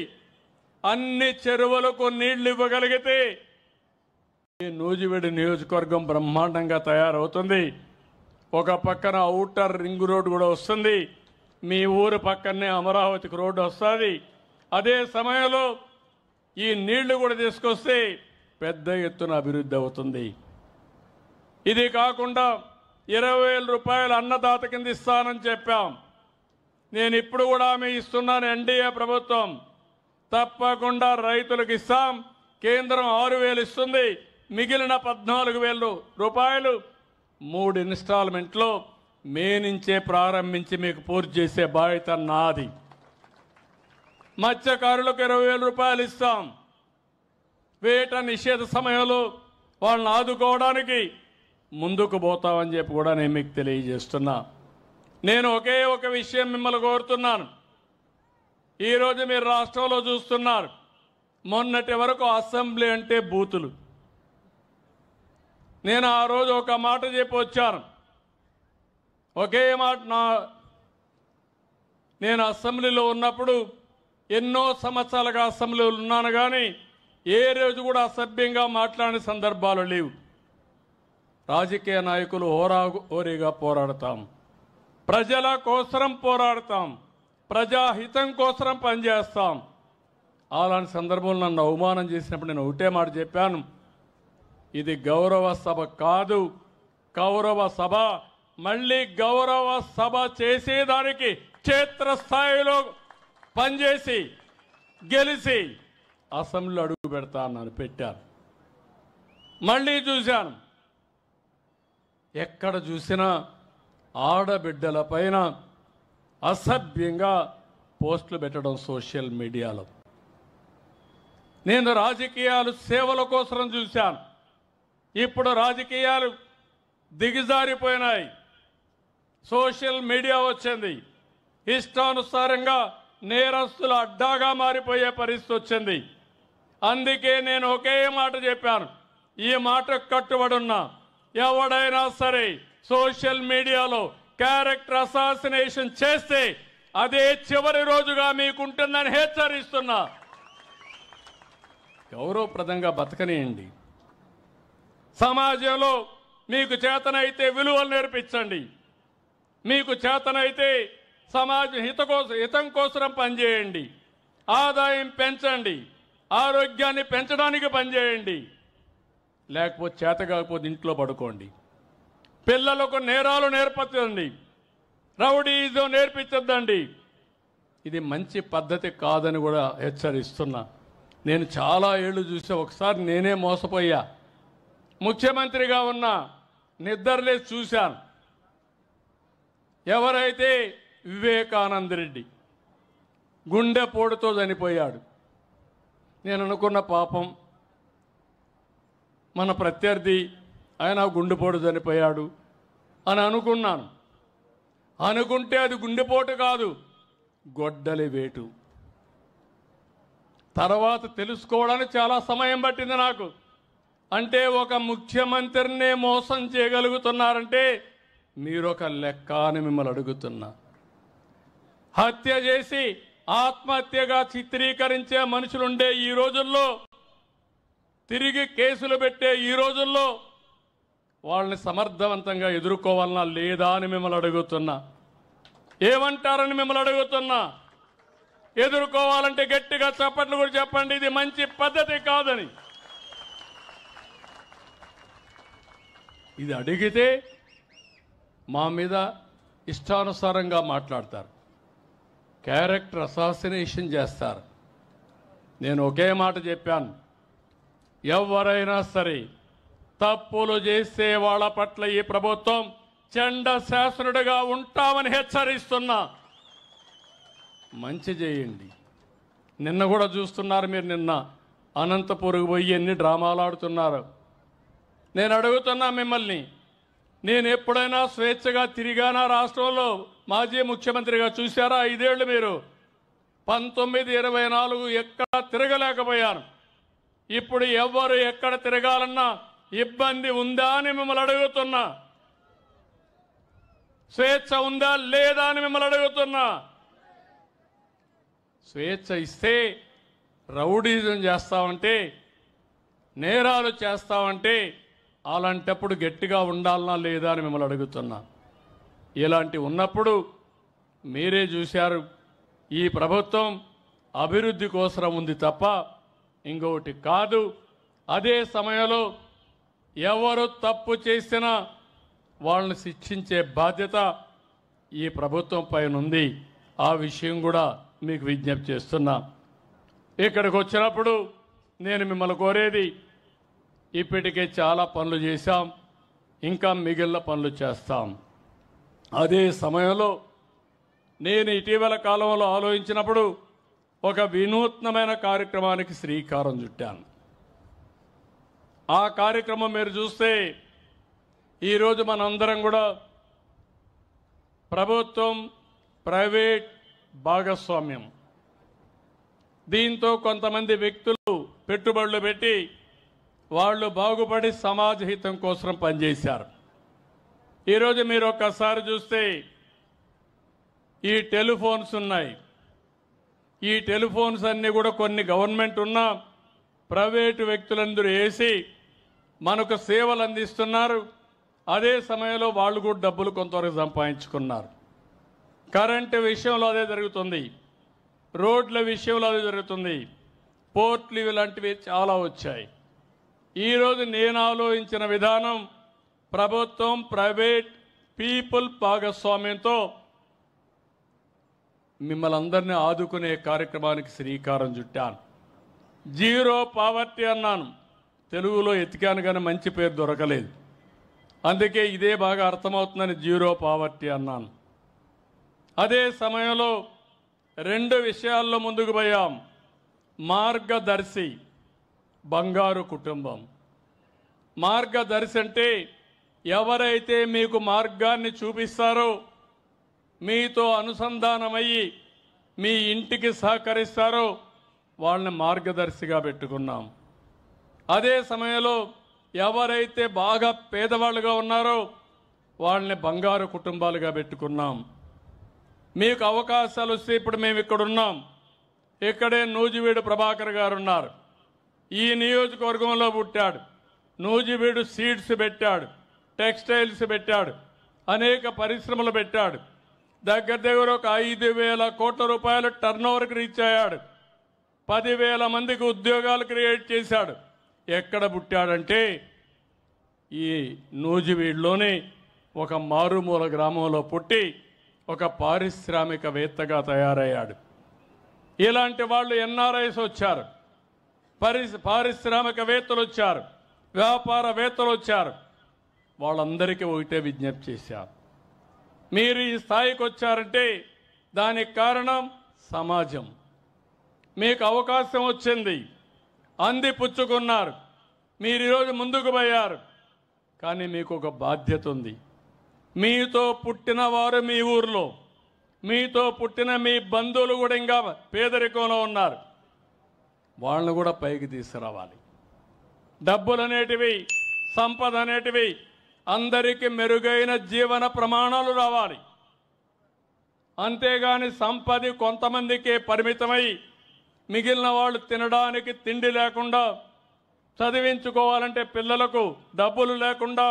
అన్ని చెరువులకు నీళ్లు ఇవ్వగలిగితే ఈ నూజివీడు నియోజకవర్గం బ్రహ్మాండంగా తయారవుతుంది. ఒక పక్కన ఔటర్ రింగ్ రోడ్ కూడా వస్తుంది, మీ ఊరు పక్కనే అమరావతికి రోడ్డు వస్తుంది. అదే సమయంలో ఈ నీళ్లు కూడా తీసుకొస్తే పెద్ద ఎత్తున అభివృద్ధి అవుతుంది. ఇది కాకుండా 20,000 రూపాయలు అన్నదాత కింద ఇస్తానని చెప్పాం. నేను ఇప్పుడు కూడా హామీ ఇస్తున్నాను, ఎన్డీఏ ప్రభుత్వం తప్పకుండా రైతులకు ఇస్తాం. కేంద్రం 6,000 ఇస్తుంది, మిగిలిన 14,000 రూపాయలు 3 ఇన్స్టాల్మెంట్లో మే నుంచే ప్రారంభించి మీకు పూర్తి చేసే బాధ్యత నాది. మత్స్యకారులకు 20,000 రూపాయలు ఇస్తాం. వేట నిషేధ సమయంలో వాళ్ళని ఆదుకోవడానికి ముందుకు పోతామని చెప్పి కూడా నేను మీకు తెలియజేస్తున్నా. నేను ఒకే ఒక విషయం మిమ్మల్ని కోరుతున్నాను. ఈరోజు మీరు రాష్ట్రంలో చూస్తున్నారు, మొన్నటి వరకు అసెంబ్లీ అంటే బూతులు. నేను ఆ రోజు ఒక మాట చెప్పి వచ్చాను, ఒకే మాట. నేను అసెంబ్లీలో ఉన్నప్పుడు ఎన్నో సంవత్సరాలుగా అసెంబ్లీలో ఉన్నాను, కానీ ఏ రోజు కూడా అసభ్యంగా మాట్లాడిన సందర్భాలు లేవు. రాజకీయ నాయకులు హోరీగా పోరాడతాం, ప్రజల కోసం పోరాడతాం, ప్రజాహితం కోసం పనిచేస్తాం. అలాంటి సందర్భంలో నన్ను అవమానం చేసినప్పుడు నేను ఒకటే మాట చెప్పాను, ఇది గౌరవ సభ కాదు, కౌరవ సభ. మళ్ళీ గౌరవ సభ చేసేదానికి క్షేత్రస్థాయిలో పనిచేసి గెలిచి అసెంబ్లీలో అడుగు పెడతా అన్నాను, పెట్టాను. మళ్ళీ చూశాను, ఎక్కడ చూసినా ఆడబిడ్డల పైన అసభ్యంగా పోస్టులు పెట్టడం సోషల్ మీడియాలో. నేను రాజకీయాలు సేవల కోసం చూశాను. ఇప్పుడు రాజకీయాలు దిగజారిపోయినాయి. సోషల్ మీడియా వచ్చింది. ఇష్టానుసారంగా నేరస్తుల అడ్డాగా మారిపోయే పరిస్థితి వచ్చింది. అందుకే నేను ఒకే మాట చెప్పాను, ఈ మాటకు కట్టుబడి ఉన్నా. ఎవడైనా సరే సోషల్ మీడియాలో క్యారెక్టర్ అసాసినేషన్ చేస్తే అదే చివరి రోజుగా మీకుంటుందని హెచ్చరిస్తున్నా. గౌరవప్రదంగా బతకనియండి. సమాజంలో మీకు చేతనైతే విలువలు నేర్పించండి. మీకు చేతనైతే సమాజ హితం కోసం పనిచేయండి. ఆదాయం పెంచండి. ఆరోగ్యాన్ని పెంచడానికి పనిచేయండి. లేకపోతే చేత కాకపోతే ఇంట్లో పడుకోండి. పిల్లలకు నేరాలు నేర్పించండి. రౌడీజం నేర్పించద్దండి. ఇది మంచి పద్ధతి కాదని కూడా హెచ్చరిస్తున్నా. నేను చాలా ఏళ్ళు చూసా. ఒకసారి నేనే మోసపోయా. ముఖ్యమంత్రిగా ఉన్న నిద్రలేసి చూశాను. ఎవరైతే వివేకానంద రెడ్డి గుండెపోటుతో చనిపోయాడు. నేను అనుకున్న పాపం మన ప్రత్యర్థి ఆయన గుండెపోటు చనిపోయాడు అని అనుకున్నాను. అనుకుంటే అది గుండెపోటు కాదు, గొడ్డలి వేటు. తర్వాత తెలుసుకోవడానికి చాలా సమయం పట్టింది నాకు. అంటే ఒక ముఖ్యమంత్రినే మోసం చేయగలుగుతున్నారంటే మీరొక లెక్క అని మిమ్మల్ని అడుగుతున్నా. హత్య చేసి ఆత్మహత్యగా చిత్రీకరించే మనుషులుండే ఈ రోజుల్లో, తిరిగి కేసులు పెట్టే ఈ రోజుల్లో వాళ్ళని సమర్థవంతంగా ఎదుర్కోవాలన్నా లేదా అని మిమ్మల్ని అడుగుతున్నా. ఏమంటారని మిమ్మల్ని అడుగుతున్నా. ఎదుర్కోవాలంటే గట్టిగా చప్పట్లు కూడా చెప్పండి, ఇది మంచి పద్ధతి కాదని. ఇది అడిగితే మా మీద ఇష్టానుసారంగా మాట్లాడతారు, క్యారెక్టర్ అసాసినేషన్ చేస్తారు. నేను ఒకే మాట చెప్పాను, ఎవరైనా సరే తప్పులు చేసే వాళ్ళ పట్ల ఈ ప్రభుత్వం చండ శాసనుడిగా ఉంటామని హెచ్చరిస్తున్నా. మంచి చేయండి. నిన్న కూడా చూస్తున్నారు మీరు. నిన్న అనంతపురకు పోయి ఎన్ని డ్రామాలు ఆడుతున్నారు. నేను అడుగుతున్నా మిమ్మల్ని, నేను ఎప్పుడైనా స్వేచ్ఛగా తిరిగానా రాష్ట్రంలో? మాజీ ముఖ్యమంత్రిగా చూశారా 5 ఏళ్ళు మీరు? 1924 ఎక్కడ తిరగలేకపోయాను. ఇప్పుడు ఎవరు ఎక్కడ తిరగాలన్నా ఇబ్బంది ఉందా అని మిమ్మల్ని అడుగుతున్నా. స్వేచ్ఛ ఉందా లేదా అని మిమ్మల్ని అడుగుతున్నా. స్వేచ్ఛ ఇస్తే రౌడీజం చేస్తామంటే, నేరాలు చేస్తామంటే అలాంటప్పుడు గట్టిగా ఉండాలనా లేదా అని మిమ్మల్ని అడుగుతున్నా. ఇలాంటి ఉన్నప్పుడు మీరే చూశారు, ఈ ప్రభుత్వం అభివృద్ధి కోసం ఉంది తప్ప ఇంకొకటి కాదు. అదే సమయంలో ఎవరు తప్పు చేసినా వాళ్ళని శిక్షించే బాధ్యత ఈ ప్రభుత్వం పైన ఉంది. ఆ విషయం కూడా మీకు విజ్ఞప్తి చేస్తున్నా. ఇక్కడికి వచ్చినప్పుడు నేను మిమ్మల్ని కోరేది, ఇప్పటికే చాలా పనులు చేశాం, ఇంకా మిగిలిన పనులు చేస్తాం. అదే సమయంలో నేను ఇటీవల కాలంలో ఆలోచించినప్పుడు ఒక వినూత్నమైన కార్యక్రమానికి శ్రీకారం చుట్టాను. ఆ కార్యక్రమం మీరు చూస్తే ఈరోజు మనందరం కూడా ప్రభుత్వం ప్రైవేట్ భాగస్వామ్యం, దీంతో కొంతమంది వ్యక్తులు పెట్టుబడులు పెట్టి వాళ్ళు బాగుపడి సమాజ హితం కోసం పనిచేశారు. ఈరోజు మీరు ఒక్కసారి చూస్తే ఈ టెలిఫోన్స్ ఉన్నాయి. ఈ టెలిఫోన్స్ అన్నీ కూడా కొన్ని గవర్నమెంట్ ఉన్నా ప్రైవేటు వ్యక్తులందరూ వేసి మనకు సేవలు అందిస్తున్నారు. అదే సమయంలో వాళ్ళు కూడా డబ్బులు కొంతవరకు సంపాదించుకున్నారు. కరెంటు విషయంలో అదే జరుగుతుంది, రోడ్ల విషయంలో అదే జరుగుతుంది, పోర్ట్లు ఇలాంటివి చాలా వచ్చాయి. ఈరోజు నేను ఆలోచించిన విధానం ప్రభుత్వం ప్రైవేట్ పీపుల్ భాగస్వామ్యంతో మిమ్మల్ని అందరినీ ఆదుకునే కార్యక్రమానికి శ్రీకారం చుట్టాను. జీరో పావర్టీ అన్నాను. తెలుగులో ఎతికాను కానీ మంచి పేరు దొరకలేదు. అందుకే ఇదే బాగా అర్థమవుతుందని జీరో పావర్టీ అన్నాను. అదే సమయంలో 2 విషయాల్లో ముందుకు పోయాం. మార్గదర్శి, బంగారు కుటుంబం. మార్గదర్శి అంటే ఎవరైతే మీకు మార్గాన్ని చూపిస్తారో, మీతో అనుసంధానమయ్యి మీ ఇంటికి సహకరిస్తారో వాళ్ళని మార్గదర్శిగా పెట్టుకున్నాం. అదే సమయంలో ఎవరైతే బాగా పేదవాళ్ళుగా ఉన్నారో వాళ్ళని బంగారు కుటుంబాలుగా పెట్టుకున్నాం. మీకు అవకాశాలు వస్తే ఇప్పుడు మేము ఇక్కడ ఉన్నాం. ఇక్కడే నూజివీడు ప్రభాకర్ గారు ఉన్నారు. ఈ నియోజకవర్గంలో పుట్టాడు. నూజివీడు సీడ్స్ పెట్టాడు, టెక్స్టైల్స్ పెట్టాడు, అనేక పరిశ్రమలు పెట్టాడు. దగ్గర ఒక 5,000 కోట్ల రూపాయల టర్నోవర్కి రీచ్ అయ్యాడు. 10,000 మందికి ఉద్యోగాలు క్రియేట్ చేశాడు. ఎక్కడ పుట్టాడంటే ఈ నూజివీడులోని ఒక మారుమూల గ్రామంలో పుట్టి ఒక పారిశ్రామికవేత్తగా తయారయ్యాడు. ఇలాంటి వాళ్ళు ఎన్ఆర్ఐస్ వచ్చారు, పారిశ్రామికవేత్తలు వచ్చారు, వ్యాపారవేత్తలు వచ్చారు. వాళ్ళందరికీ ఒకటే విజ్ఞప్తి చేశారు, మీరు ఈ స్థాయికి వచ్చారంటే దానికి కారణం సమాజం. మీకు అవకాశం వచ్చింది, అందిపుచ్చుకున్నారు, మీరు ఈరోజు ముందుకు పోయారు. కానీ మీకు ఒక బాధ్యత ఉంది. మీతో పుట్టిన వారు మీ ఊర్లో, మీతో పుట్టిన మీ బంధువులు కూడా ఇంకా పేదరికంలో ఉన్నారు. వాళ్ళను కూడా పైకి తీసుకురావాలి. డబ్బులు అనేటివి, సంపద అనేటివి అందరికీ మెరుగైన జీవన ప్రమాణాలు రావాలి. అంతేగాని సంపద కొంతమందికే పరిమితమై మిగిలిన వాళ్ళు తినడానికి తిండి లేకుండా, చదివించుకోవాలంటే పిల్లలకు డబ్బులు లేకుండా,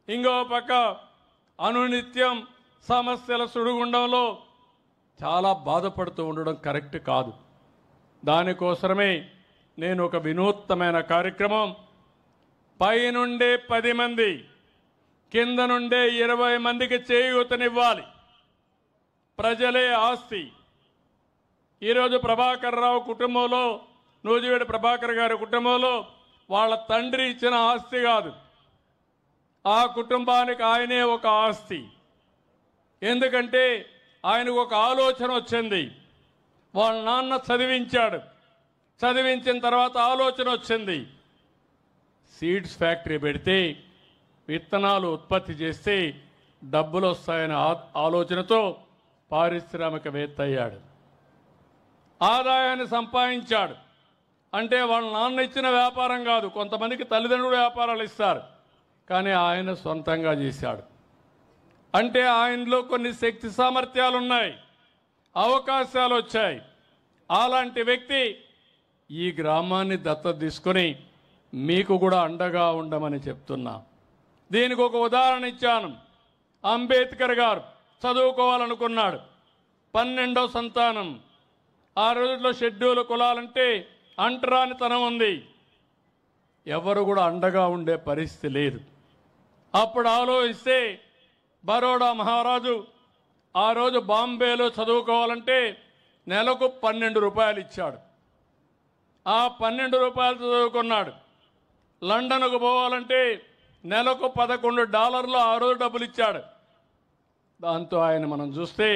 ఇంకో పక్క అనునిత్యం సమస్యల సుడిగుండంలో చాలా బాధపడుతూ ఉండడం కరెక్ట్ కాదు. దానికోసమే నేను ఒక వినూత్నమైన కార్యక్రమం, పైనుండే 10 మంది, కింద నుండే 20 మందికి చేయూతనివ్వాలి. ప్రజలే ఆస్తి. ఈరోజు ప్రభాకర్ రావు కుటుంబంలో, నూజివీడు ప్రభాకర్ గారి కుటుంబంలో వాళ్ళ తండ్రి ఇచ్చిన ఆస్తి కాదు, ఆ కుటుంబానికి ఆయనే ఒక ఆస్తి. ఎందుకంటే ఆయనకు ఒక ఆలోచన వచ్చింది. వాళ్ళ నాన్న చదివించాడు, చదివించిన తర్వాత ఆలోచన వచ్చింది, సీడ్స్ ఫ్యాక్టరీ పెడితే విత్తనాలు ఉత్పత్తి చేస్తే డబ్బులు వస్తాయనే ఆలోచనతో పారిశ్రామికవేత్త అయ్యాడు. ఆదాయాన్ని సంపాదించాడు. అంటే వాళ్ళ నాన్న ఇచ్చిన వ్యాపారం కాదు, కొంతమందికి తల్లిదండ్రులు వ్యాపారాలు ఇస్తారు, కానీ ఆయన సొంతంగా చేశాడు. అంటే ఆయనలో కొన్ని శక్తి సామర్థ్యాలు ఉన్నాయి, అవకాశాలు వచ్చాయి. అలాంటి వ్యక్తి ఈ గ్రామాన్ని దత్తత తీసుకొని మీకు కూడా అండగా ఉండమని చెప్తున్నా. దీనికి ఒక ఉదాహరణ ఇచ్చాను. అంబేద్కర్ గారు చదువుకోవాలనుకున్నాడు, 12వ సంతానం. ఆ రోజుల్లో షెడ్యూల్ కులాలంటే అంటరానితనం ఉంది, ఎవరు కూడా అండగా ఉండే పరిస్థితి లేదు. అప్పుడు ఆలోచిస్తే బరోడా మహారాజు ఆ రోజు బాంబేలో చదువుకోవాలంటే నెలకు 12 రూపాయలు ఇచ్చాడు. ఆ 12 రూపాయలు చదువుకున్నాడు. లండన్కు పోవాలంటే నెలకు $11 ఆ రోజు డబ్బులు ఇచ్చాడు. దాంతో ఆయన మనం చూస్తే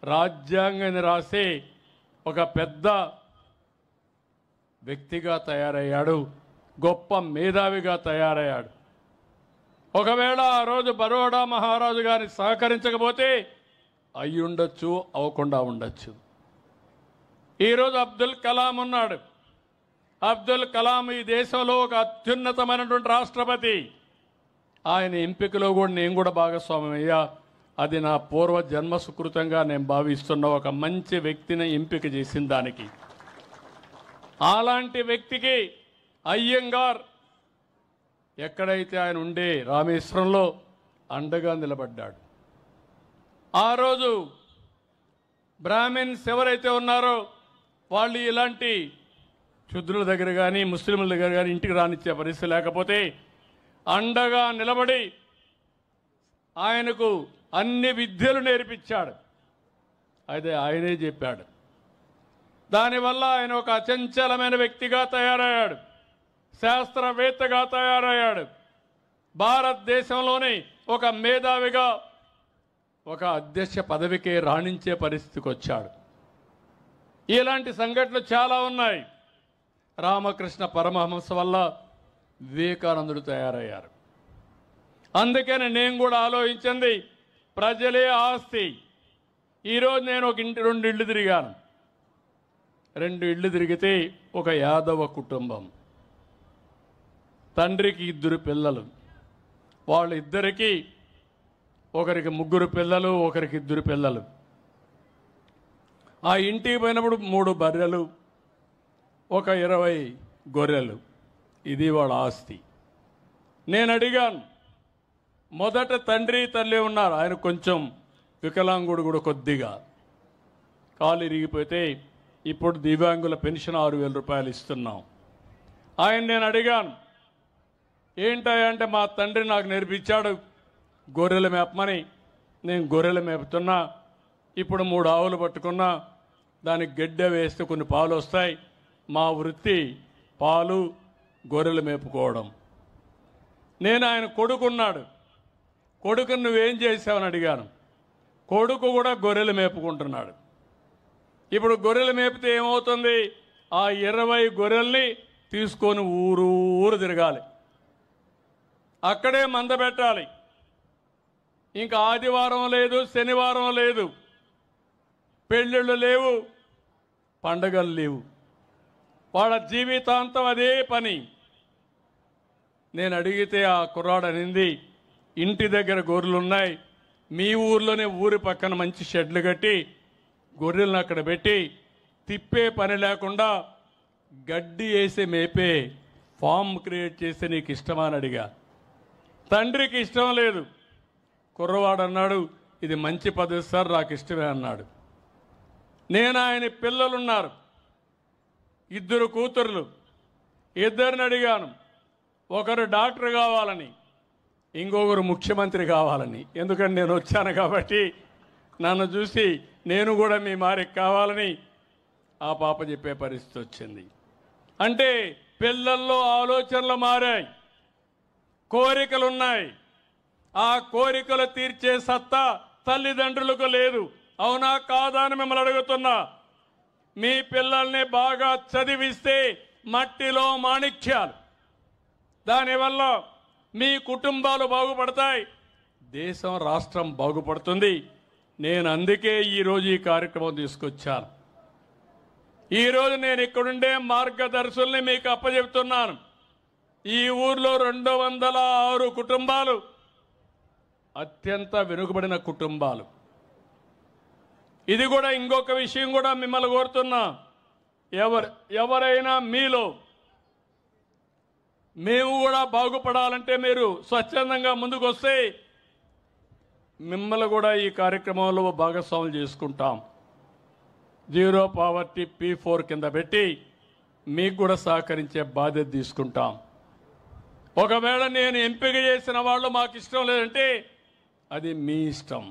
రాజ్యాంగాన్ని రాసే ఒక పెద్ద వ్యక్తిగా తయారయ్యాడు, గొప్ప మేధావిగా తయారయ్యాడు. ఒకవేళ ఆ రోజు బరోడా మహారాజు గారిని సహకరించకపోతే అయ్యుండొచ్చు, అవ్వకుండా ఉండొచ్చు. ఈరోజు అబ్దుల్ కలాం ఉన్నాడు. అబ్దుల్ కలాం ఈ దేశంలో ఒక అత్యున్నతమైనటువంటి రాష్ట్రపతి. ఆయన ఎంపికలో కూడా నేను కూడా భాగస్వామ్యం అయ్యా. అది నా పూర్వ జన్మ సుకృతంగా నేను భావిస్తున్న ఒక మంచి వ్యక్తిని ఎంపిక చేసిన దానికి. అలాంటి వ్యక్తికి అయ్యంగార్ ఎక్కడైతే ఆయన ఉండే రామేశ్వరంలో అండగా నిలబడ్డాడు. ఆ రోజు బ్రాహ్మిన్స్ ఎవరైతే ఉన్నారో వాళ్ళు ఇలాంటి శుద్రుల దగ్గర కానీ ముస్లింల దగ్గర కానీ ఇంటికి రానిచ్చే పరిస్థితి లేకపోతే అండగా నిలబడి ఆయనకు అన్ని విద్యలు నేర్పించాడు. అయితే ఆయనే చెప్పాడు. దానివల్ల ఆయన ఒక అచంచలమైన వ్యక్తిగా తయారయ్యాడు, శాస్త్రవేత్తగా తయారయ్యాడు. భారతదేశంలోని ఒక మేధావిగా ఒక అధ్యక్ష పదవికే రాణించే పరిస్థితికి వచ్చాడు. ఇలాంటి సంఘటనలు చాలా ఉన్నాయి. రామకృష్ణ పరమహంస వల్ల వివేకానందుడు తయారయ్యారు. అందుకని నేను కూడా ఆలోచించింది ప్రజలే ఆస్తి. ఈరోజు నేను ఒక ఇంటి 2 ఇళ్ళు తిరిగాను. 2 ఇళ్ళు తిరిగితే ఒక యాదవ కుటుంబం, తండ్రికి 2 పిల్లలు, వాళ్ళిద్దరికీ ఒకరికి 3 పిల్లలు, ఒకరికి 2 పిల్లలు. ఆ ఇంటికి పోయినప్పుడు 3 బర్రెలు, ఒక 20 గొర్రెలు. ఇది వాళ్ళ ఆస్తి. నేను అడిగాను, మొదట తండ్రి తల్లి ఉన్నారు, ఆయన కొంచెం వికలాంగుడు కూడా, కొద్దిగా కాలు ఇరిగిపోతే ఇప్పుడు దివ్యాంగుల పెన్షన్ 6,000 రూపాయలు ఇస్తున్నాం. ఆయన నేను అడిగాను, ఏంటంటే మా తండ్రి నాకు నేర్పించాడు గొర్రెలు మేపమని. నేను గొర్రెలు మేపుతున్నా, ఇప్పుడు 3 ఆవులు పట్టుకున్నా, దానికి గడ్డ వేస్తే కొన్ని పాలు వస్తాయి. మా వృత్తి పాలు, గొర్రెలు మేపుకోవడం. నేను ఆయన కొడుకున్నాడు, కొడుకుని నువ్వేం చేసావని అడిగాను. కొడుకు కూడా గొర్రెలు మేపుకుంటున్నాడు. ఇప్పుడు గొర్రెలు మేపితే ఏమవుతుంది, ఆ 20 గొర్రెల్ని తీసుకొని ఊరు తిరగాలి, అక్కడే మంద పెట్టాలి. ఇంకా ఆదివారం లేదు, శనివారం లేదు, పెళ్ళిళ్ళు లేవు, పండగలు లేవు, వాళ్ళ జీవితాంతం అదే పని. నేను అడిగితే ఆ కుర్రాడు అనింది, ఇంటి దగ్గర గొర్రెలు ఉన్నాయి, మీ ఊర్లోనే ఊరి పక్కన మంచి షెడ్లు కట్టి గొర్రెలను అక్కడ పెట్టి తిప్పే పని లేకుండా గడ్డి వేసి మేపే ఫామ్ క్రియేట్ చేస్తే నీకు ఇష్టమా అని అడిగా. తండ్రికి ఇష్టం లేదు. కుర్రవాడు అన్నాడు, ఇది మంచి పద్ధతి సార్, నాకు ఇష్టమే అన్నాడు. నేను ఆయన పిల్లలున్నారు, 2 కూతుర్లు, 2 అడిగాను. ఒకరు డాక్టర్ కావాలని, ఇంకొకరు ముఖ్యమంత్రి కావాలని. ఎందుకంటే నేను వచ్చాను కాబట్టి నన్ను చూసి నేను కూడా మీ మారికి కావాలని ఆ పాప చెప్పే పరిస్థితి వచ్చింది. అంటే పిల్లల్లో ఆలోచనలు మారాయి, కోరికలున్నాయి. ఆ కోరికలు తీర్చే సత్తా తల్లిదండ్రులకు లేదు. అవునా కాదా అని మిమ్మల్ని అడుగుతున్నా. మీ పిల్లల్ని బాగా చదివిస్తే మట్టిలో మాణిక్యాలు. దానివల్ల మీ కుటుంబాలు బాగుపడతాయి, దేశం రాష్ట్రం బాగుపడుతుంది. నేను అందుకే ఈరోజు ఈ కార్యక్రమం తీసుకొచ్చాను. ఈరోజు నేను ఇక్కడుండే మార్గదర్శుల్ని మీకు అప్పచెప్తున్నాను. ఈ ఊర్లో 206 కుటుంబాలు అత్యంత వెనుకబడిన కుటుంబాలు. ఇది కూడా ఇంకొక విషయం కూడా మిమ్మల్ని కోరుతున్నా, ఎవరైనా మీలో మేము కూడా బాగుపడాలంటే మీరు స్వచ్ఛందంగా ముందుకు వస్తే మిమ్మల్ని కూడా ఈ కార్యక్రమంలో భాగస్వాములు చేసుకుంటాం. జీరో పావర్టీ P4 కింద పెట్టి మీకు కూడా సహకరించే బాధ్యత తీసుకుంటాం. ఒకవేళ నేను ఎంపిక చేసిన వాళ్ళు మాకు ఇష్టం లేదంటే అది మీ ఇష్టం.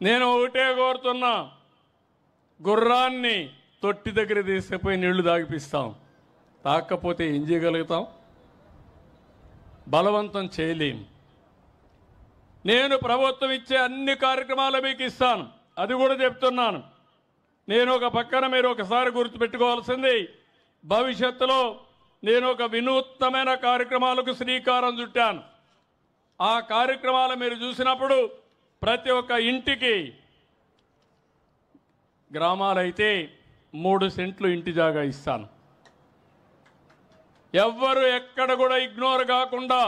నేను ఒకటే కోరుతున్నా, గుర్రాన్ని తొట్టి దగ్గర తీసుకుపోయి నీళ్లు తాగిపిస్తాం, తాకపోతే ఏం చేయగలుగుతాం? బలవంతం చేయలేం. నేను ప్రభుత్వం ఇచ్చే అన్ని కార్యక్రమాలు మీకు ఇస్తాను, అది కూడా చెప్తున్నాను. నేను ఒక పక్కన మీరు ఒకసారి గుర్తుపెట్టుకోవాల్సింది, భవిష్యత్తులో నేను ఒక వినూత్నమైన కార్యక్రమాలకు శ్రీకారం చుట్టాను. ఆ కార్యక్రమాలు మీరు చూసినప్పుడు ప్రతి ఒక్క ఇంటికి, గ్రామాలైతే 3 సెంట్లు ఇంటి జాగా ఇస్తాను. ఎవ్వరు ఎక్కడ కూడా ఇగ్నోర్ కాకుండా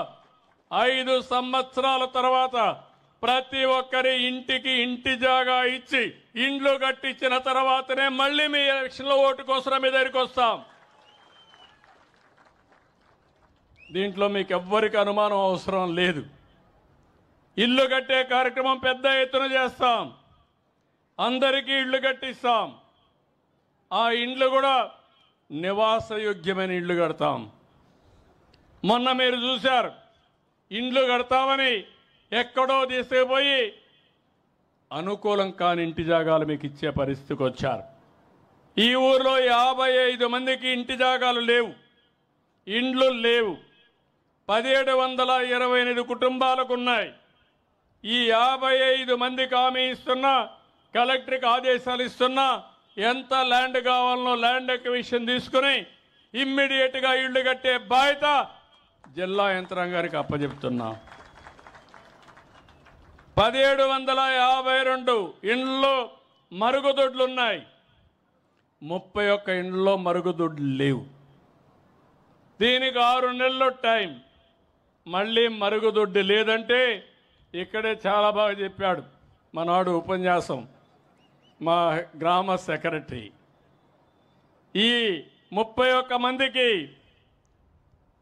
5 సంవత్సరాల తర్వాత ప్రతి ఒక్కరి ఇంటికి ఇంటి జాగా ఇచ్చి ఇండ్లు కట్టించిన తర్వాతనే మళ్ళీ మీ ఎలక్షన్లో ఓటు కోసం మీ దగ్గరికి వస్తాం. దీంట్లో మీకు ఎవ్వరికి అనుమానం అవసరం లేదు. ఇల్లు కట్టే కార్యక్రమం పెద్ద ఎత్తున చేస్తాం, అందరికీ ఇళ్ళు కట్టిస్తాం. ఆ ఇండ్లు కూడా నివాసయోగ్యమైన ఇళ్ళు కడతాం. మొన్న మీరు చూశారు, ఇండ్లు కడతామని ఎక్కడో తీసుకుపోయి అనుకూలం కాని ఇంటి జాగాలు మీకు ఇచ్చే పరిస్థితికి వచ్చారు. ఈ ఊర్లో 55 మందికి ఇంటి జాగాలు లేవు, ఇండ్లు లేవు. 1728 కుటుంబాలకు ఉన్నాయి. ఈ 55 మందికి హామీ ఇస్తున్నా, కలెక్టర్కి ఆదేశాలు ఇస్తున్నా, ఎంత ల్యాండ్ కావాలనో ల్యాండ్ ఎక్విజిషన్ తీసుకుని ఇమ్మీడియట్గా ఇళ్లు కట్టే బాధ్యత జిల్లా యంత్రాంగానికి అప్పచెప్తున్నా. 1752 ఇండ్లు మరుగుదొడ్లున్నాయి. 31 ఇండ్లలో మరుగుదొడ్లు లేవు. దీనికి 6 నెలలు టైం. మళ్ళీ మరుగుదొడ్డి లేదంటే ఇక్కడే చాలా బాగా చెప్పాడు మనాడు ఉపన్యాసం మా గ్రామ సెక్రటరీ. ఈ 31 మందికి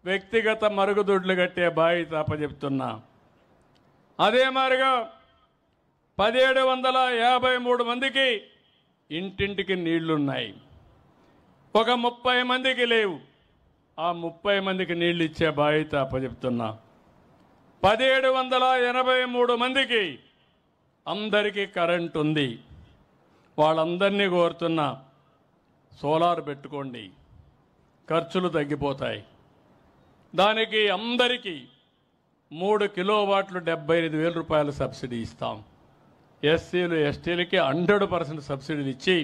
వ్యక్తిగత మరుగుదొడ్లు కట్టే బాధ్యత అప్పచెప్తున్నా. అదే మాదిరిగా 1753 మందికి ఇంటింటికి నీళ్లున్నాయి. ఒక 30 మందికి లేవు. ఆ 30 మందికి నీళ్ళు ఇచ్చే బాధ్యత అప్పచెప్తున్నా. 1783 మందికి అందరికీ కరెంట్ ఉంది. వాళ్ళందరినీ కోరుతున్నా, సోలార్ పెట్టుకోండి, ఖర్చులు తగ్గిపోతాయి. దానికి అందరికీ 3 కిలోవాట్లు 75,000 రూపాయల సబ్సిడీ ఇస్తాం. ఎస్సీలు ఎస్టీలకి 100% సబ్సిడీలు ఇచ్చి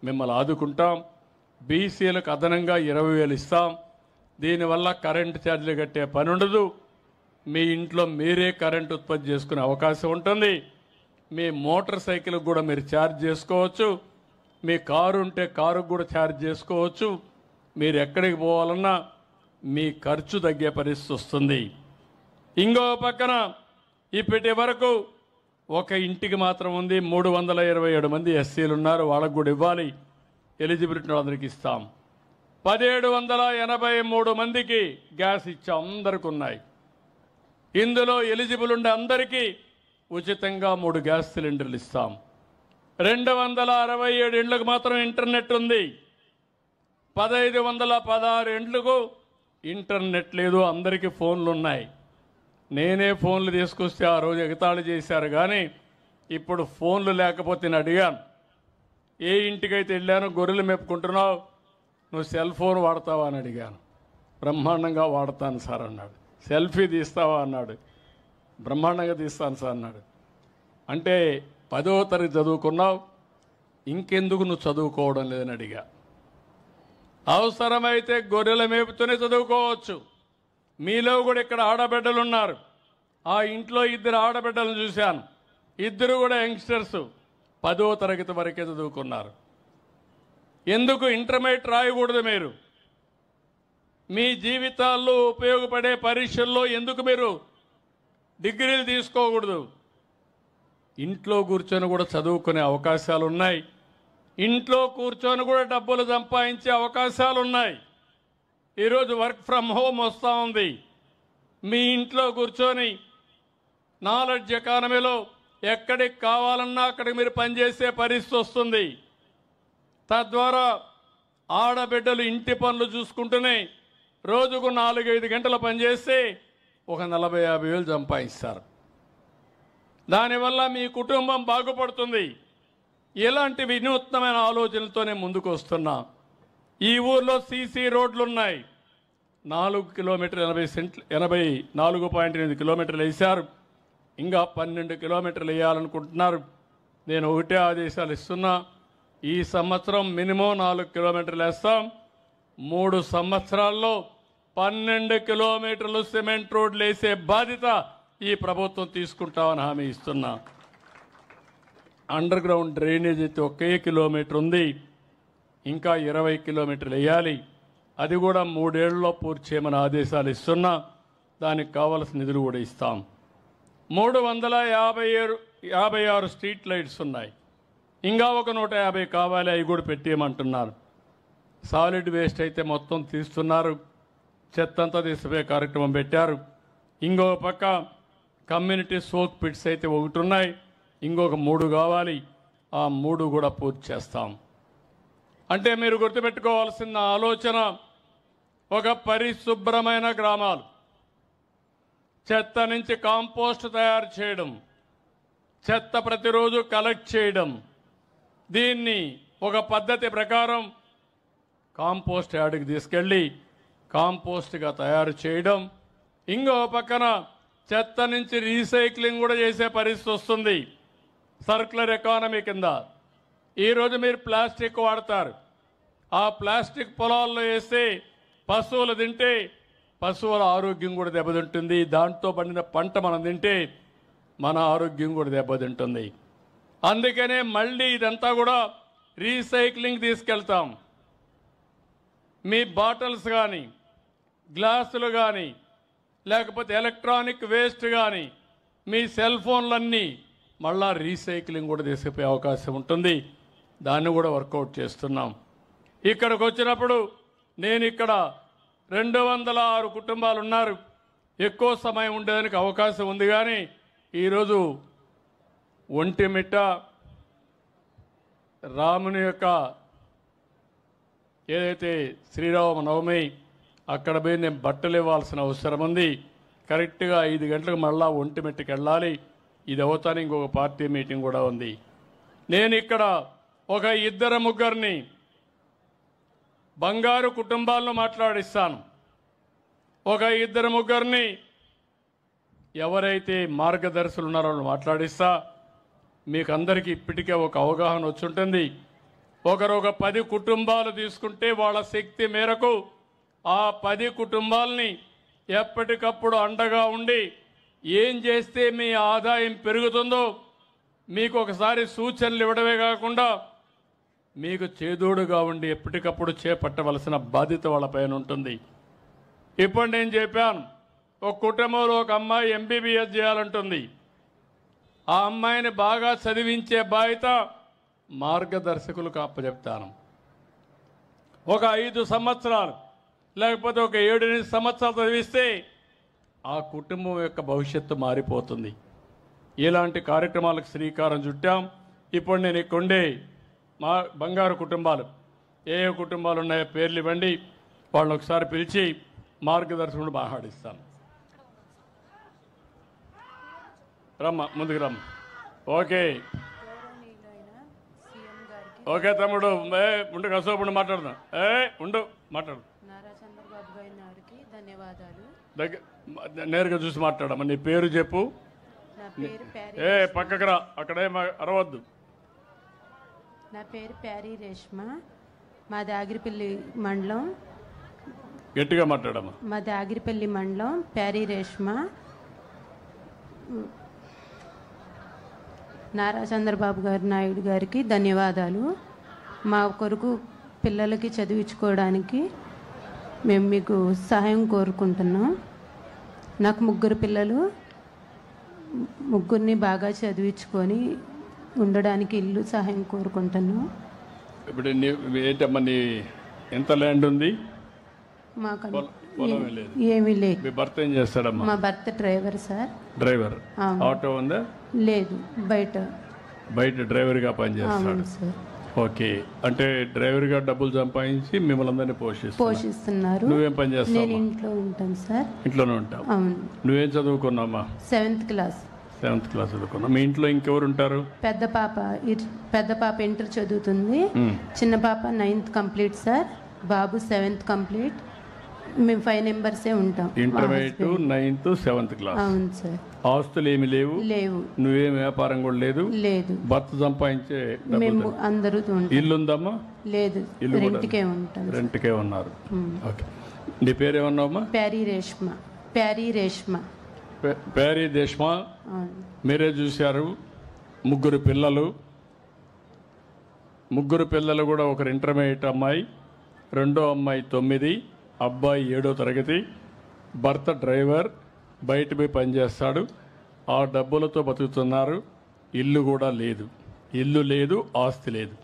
మిమ్మల్ని ఆదుకుంటాం. బీసీలకు అదనంగా 20,000 ఇస్తాం. దీనివల్ల కరెంటు ఛార్జీలు కట్టే పని ఉండదు. మీ ఇంట్లో మీరే కరెంటు ఉత్పత్తి చేసుకునే అవకాశం ఉంటుంది. మీ మోటార్ సైకిల్కి కూడా మీరు ఛార్జ్ చేసుకోవచ్చు. మీ కారు ఉంటే కారుకు కూడా ఛార్జ్ చేసుకోవచ్చు. మీరు ఎక్కడికి పోవాలన్నా మీ ఖర్చు తగ్గే పరిస్థితి వస్తుంది. ఇంకో పక్కన ఇప్పటి వరకు ఒక ఇంటికి మాత్రం ఉంది. 327 మంది ఎస్సీలు ఉన్నారు. వాళ్ళకు కూడా ఇవ్వాలి. ఎలిజిబిలిటీ అందరికి ఇస్తాం. 1783 మందికి గ్యాస్ ఇచ్చాం. అందరికి ఉన్నాయి. ఇందులో ఎలిజిబుల్ ఉండే అందరికీ ఉచితంగా 3 గ్యాస్ సిలిండర్లు ఇస్తాం. 267 ఇండ్లకు మాత్రం ఇంటర్నెట్ ఉంది. 1516 ఇండ్లకు ఇంటర్నెట్ లేదు. అందరికీ ఫోన్లు ఉన్నాయి. నేనే ఫోన్లు తీసుకొస్తే ఆ రోజు ఎగతాళి చేశారు. కానీ ఇప్పుడు ఫోన్లు లేకపోతే నేను అడిగాను, ఏ ఇంటికైతే వెళ్ళానో గొర్రెలు మెప్పుకుంటున్నావు, నువ్వు సెల్ ఫోన్ వాడతావా అని అడిగాను. బ్రహ్మాండంగా వాడతాను సార్ అన్నాడు. సెల్ఫీ తీస్తావా అన్నాడు. బ్రహ్మాండంగా తీస్తాను సార్ అన్నాడు. అంటే 10వ తరగతి చదువుకున్నావు, ఇంకెందుకు నువ్వు చదువుకోవడం లేదని అడిగా. అవసరమైతే గొర్రెల మేపుతూనే చదువుకోవచ్చు. మీలో కూడా ఇక్కడ ఆడబిడ్డలు ఉన్నారు. ఆ ఇంట్లో 2 ఆడబిడ్డలను చూశాను. 2 కూడా యంగ్స్టర్స్ 10వ తరగతి వరకే చదువుకున్నారు. ఎందుకు ఇంటర్మీడియట్ రాయకూడదు? మీరు మీ జీవితాల్లో ఉపయోగపడే పరీక్షల్లో ఎందుకు మీరు డిగ్రీలు తీసుకోకూడదు? ఇంట్లో కూర్చొని కూడా చదువుకునే అవకాశాలు ఉన్నాయి. ఇంట్లో కూర్చొని కూడా డబ్బులు సంపాదించే అవకాశాలు ఉన్నాయి. ఈరోజు వర్క్ ఫ్రమ్ హోమ్ వస్తూ ఉంది. మీ ఇంట్లో కూర్చొని నాలెడ్జ్ ఎకానమీలో ఎక్కడికి కావాలన్నా అక్కడికి మీరు పనిచేసే పరిస్థితి వస్తుంది. తద్వారా ఆడబిడ్డలు ఇంటి పనులు చూసుకుంటూనే రోజుకు 4-5 గంటలు పనిచేస్తే ఒక 40-50 వేలు సంపాదిస్తారు. దానివల్ల మీ కుటుంబం బాగుపడుతుంది. ఇలాంటి వినూత్నమైన ఆలోచనలతోనే ముందుకు వస్తున్నా. ఈ ఊర్లో సీసీ రోడ్లు ఉన్నాయి. 4 కిలోమీటర్లు 84.8 కిలోమీటర్లు వేశారు. ఇంకా 12 కిలోమీటర్లు వేయాలనుకుంటున్నారు. నేను ఒకటే ఆదేశాలు ఇస్తున్నా. ఈ సంవత్సరం మినిమం 4 కిలోమీటర్లు వేస్తాం. 3 సంవత్సరాల్లో 12 కిలోమీటర్లు సిమెంట్ రోడ్లు వేసే బాధ్యత ఈ ప్రభుత్వం తీసుకుంటామని హామీ ఇస్తున్నా. అండర్ గ్రౌండ్ డ్రైనేజ్ అయితే 1 కిలోమీటర్ ఉంది. ఇంకా 20 కిలోమీటర్లు వేయాలి. అది కూడా 3 ఏళ్లలో పూర్తి చేయమని ఆదేశాలు ఇస్తున్నా. దానికి కావాల్సిన నిధులు కూడా ఇస్తాం. 356 స్ట్రీట్ లైట్స్ ఉన్నాయి. ఇంకా ఒక 150 కావాలి. అవి కూడా పెట్టేయమంటున్నారు. సాలిడ్ వేస్ట్ అయితే మొత్తం తీస్తున్నారు. చెత్తంతా తీసిపోయే కార్యక్రమం పెట్టారు. ఇంకో పక్క కమ్యూనిటీ సోక్ పిట్స్ అయితే 1 ఉన్నాయి. ఇంకొక 3 కావాలి. ఆ 3 కూడా పూర్తి చేస్తాం. అంటే మీరు గుర్తుపెట్టుకోవాల్సిన ఆలోచన, ఒక పరిశుభ్రమైన గ్రామాలు, చెత్త నుంచి కాంపోస్ట్ తయారు చేయడం, చెత్త ప్రతిరోజు కలెక్ట్ చేయడం, దీన్ని ఒక పద్ధతి ప్రకారం కాంపోస్ట్ యార్డుకి తీసుకెళ్ళి కాంపోస్ట్గా తయారు చేయడం. ఇంకో పక్కన చెత్త నుంచి రీసైక్లింగ్ కూడా చేసే పరిస్థితి వస్తుంది. సర్క్యులర్ ఎకానమీ కింద ఈరోజు మీరు ప్లాస్టిక్ వాడతారు. ఆ ప్లాస్టిక్ పొలాల్లో వేస్తే పశువులు తింటే పశువుల ఆరోగ్యం కూడా దెబ్బతింటుంది. దాంతో పండిన పంట మనం తింటే మన ఆరోగ్యం కూడా దెబ్బతింటుంది. అందుకనే మళ్ళీ ఇదంతా కూడా రీసైక్లింగ్ తీసుకెళ్తాం. మీ బాటిల్స్ కానీ, గ్లాసులు కానీ, లేకపోతే ఎలక్ట్రానిక్ వేస్ట్ కానీ, మీ సెల్ ఫోన్లన్నీ మళ్ళా రీసైక్లింగ్ కూడా తీసుకుపోయే అవకాశం ఉంటుంది. దాన్ని కూడా వర్కౌట్ చేస్తున్నాం. ఇక్కడికి వచ్చినప్పుడు నేను ఇక్కడ 206 కుటుంబాలు ఉన్నారు. ఎక్కువ సమయం ఉండేదానికి అవకాశం ఉంది. కానీ ఈరోజు ఒంటిమిట్ట రాముని యొక్క ఏదైతే శ్రీరామ నవమి అక్కడ పోయి నేను బట్టలు ఇవ్వాల్సిన అవసరం ఉంది. కరెక్ట్గా 5 గంటలకు మళ్ళా ఒంటిమిట్టకి వెళ్ళాలి. ఇది అవుతాను. ఇంకొక పార్టీ మీటింగ్ కూడా ఉంది. నేను ఇక్కడ ఒక 2-3 బంగారు కుటుంబాలను మాట్లాడిస్తాను. ఒక 2-3 ఎవరైతే మార్గదర్శులు ఉన్నారో వాళ్ళు మాట్లాడిస్తా. మీకు అందరికీ ఇప్పటికే ఒక అవగాహన వచ్చి ఉంటుంది. ఒక 10 కుటుంబాలు తీసుకుంటే వాళ్ళ శక్తి మేరకు ఆ 10 కుటుంబాలని ఎప్పటికప్పుడు అండగా ఉండి ఏం చేస్తే మీ ఆదాయం పెరుగుతుందో మీకు ఒకసారి సూచనలు ఇవ్వడమే కాకుండా మీకు చేదోడుగా ఉండి ఎప్పటికప్పుడు చేపట్టవలసిన బాధ్యత వాళ్ళపైన ఉంటుంది. ఇప్పుడు నేను చెప్పాను, ఒక కుటుంబంలో ఒక అమ్మాయి MBBS చేయాలంటుంది. ఆ అమ్మాయిని బాగా చదివించే బాధ్యత మార్గదర్శకులకు అప్పచెప్తాను. ఒక 5 సంవత్సరాలు లేకపోతే ఒక 7-8 సంవత్సరాలు చదివిస్తే ఆ కుటుంబం యొక్క భవిష్యత్తు మారిపోతుంది. ఇలాంటి కార్యక్రమాలకు శ్రీకారం చుట్టాం. ఇప్పుడు నేను ఇక్కడే మా బంగారు కుటుంబాలు ఏ కుటుంబాలు ఉన్నాయో పేర్లు ఇవ్వండి. వాళ్ళని ఒకసారి పిలిచి మార్గదర్శకుడు మాట్లాడిస్తాను. రమ్మ, ముందుకు రమ్మ. ఓకే ఓకే తమ్ముడు, ఉండు కసోపుడు మాట్లాడదాం. ఉండు మాట్లాడు. నారా చంద్రబాబు గారికి ధన్యవాదాలు. నేరుగా చూసి మాట్లాడమ్మా. నీ పేరు చెప్పు. నా పేరు పక్కకు రా, అక్కడే అరవద్దు. నా పేరు ప్యారీ రేష్మ. మా దాగిరిపల్లి మండలం. గట్టిగా మాట్లాడమ్మా. మా దాగిరిపల్లి మండలం ప్యారీ రేష్మ. నారా చంద్రబాబు నాయుడు గారికి ధన్యవాదాలు. మా కొరకు పిల్లలకి చదివించుకోవడానికి మేము మీకు సహాయం కోరుకుంటున్నాం. నాకు 3 పిల్లలు. 3 బాగా చదివించుకొని ఉండడానికి ఇల్లు సహాయం కోరుకుంటున్నాం. ఇప్పుడు ఏంటమ్మా, నీ ఎంత ల్యాండ్ ఉంది? మాకు పొలం లేదు, ఏమీ లేదు. మీ భర్త ఏం చేస్తాడమ్మా? మా భర్త డ్రైవర్ సార్. డ్రైవర్. ఆటో ఉందా? లేదు, బయట డ్రైవర్గా పనిచేస్తాడు. అవును సార్. ఓకే, అంటే డ్రైవర్గా డబ్బులు సంపాదించి మిమ్మల్ని అందరినీ పోషిస్తున్నారు. నువ్వేం పని చేస్తావు? నేను ఇంట్లో ఉంటాను సార్. ఇంట్లోనే ఉంటావు. అవును. నువ్వేం చదువుకున్నావమ్మా? 7th class. 7th క్లాస్ చదువుకున్నావు. మీ ఇంట్లో ఇంకెవరు ఉంటారు? పెద్ద పాప ఇంటర్ చదువుతుంది. చిన్న పాప 9th కంప్లీట్ సార్. బాబు 7th కంప్లీట్. మేము 5 మెంబర్సే ఉంటాం. Intermediate, 9th, 7th class. అవును సార్. ఆస్తులు ఏమి లేవు? లేవు. నువ్వేం వ్యాపారం కూడా లేదు? లేదు. భర్త సంపాదించే మేము అందరూ ఇల్లు ఉందమ్మా? లేదు, రెంట్కే ఉంటాం. రెంట్కే ఉన్నారు. ఓకే, నీ పేరు ఏమన్నావమ్మా? ప్యారీ రేష్మ. ప్యారీ రేష్మ. ప్యారీ దేశ్మా. మీరే చూశారు, 3 పిల్లలు. 3 పిల్లలు కూడా ఒకరు ఇంటర్మీడియట్ అమ్మాయి, రెండో అమ్మాయి 9, అబ్బాయి 7వ తరగతి. భర్త డ్రైవర్, బయట పోయి పనిచేస్తాడు. ఆ డబ్బులతో బతుకుతున్నారు. ఇల్లు కూడా లేదు. ఇల్లు లేదు, ఆస్తి లేదు.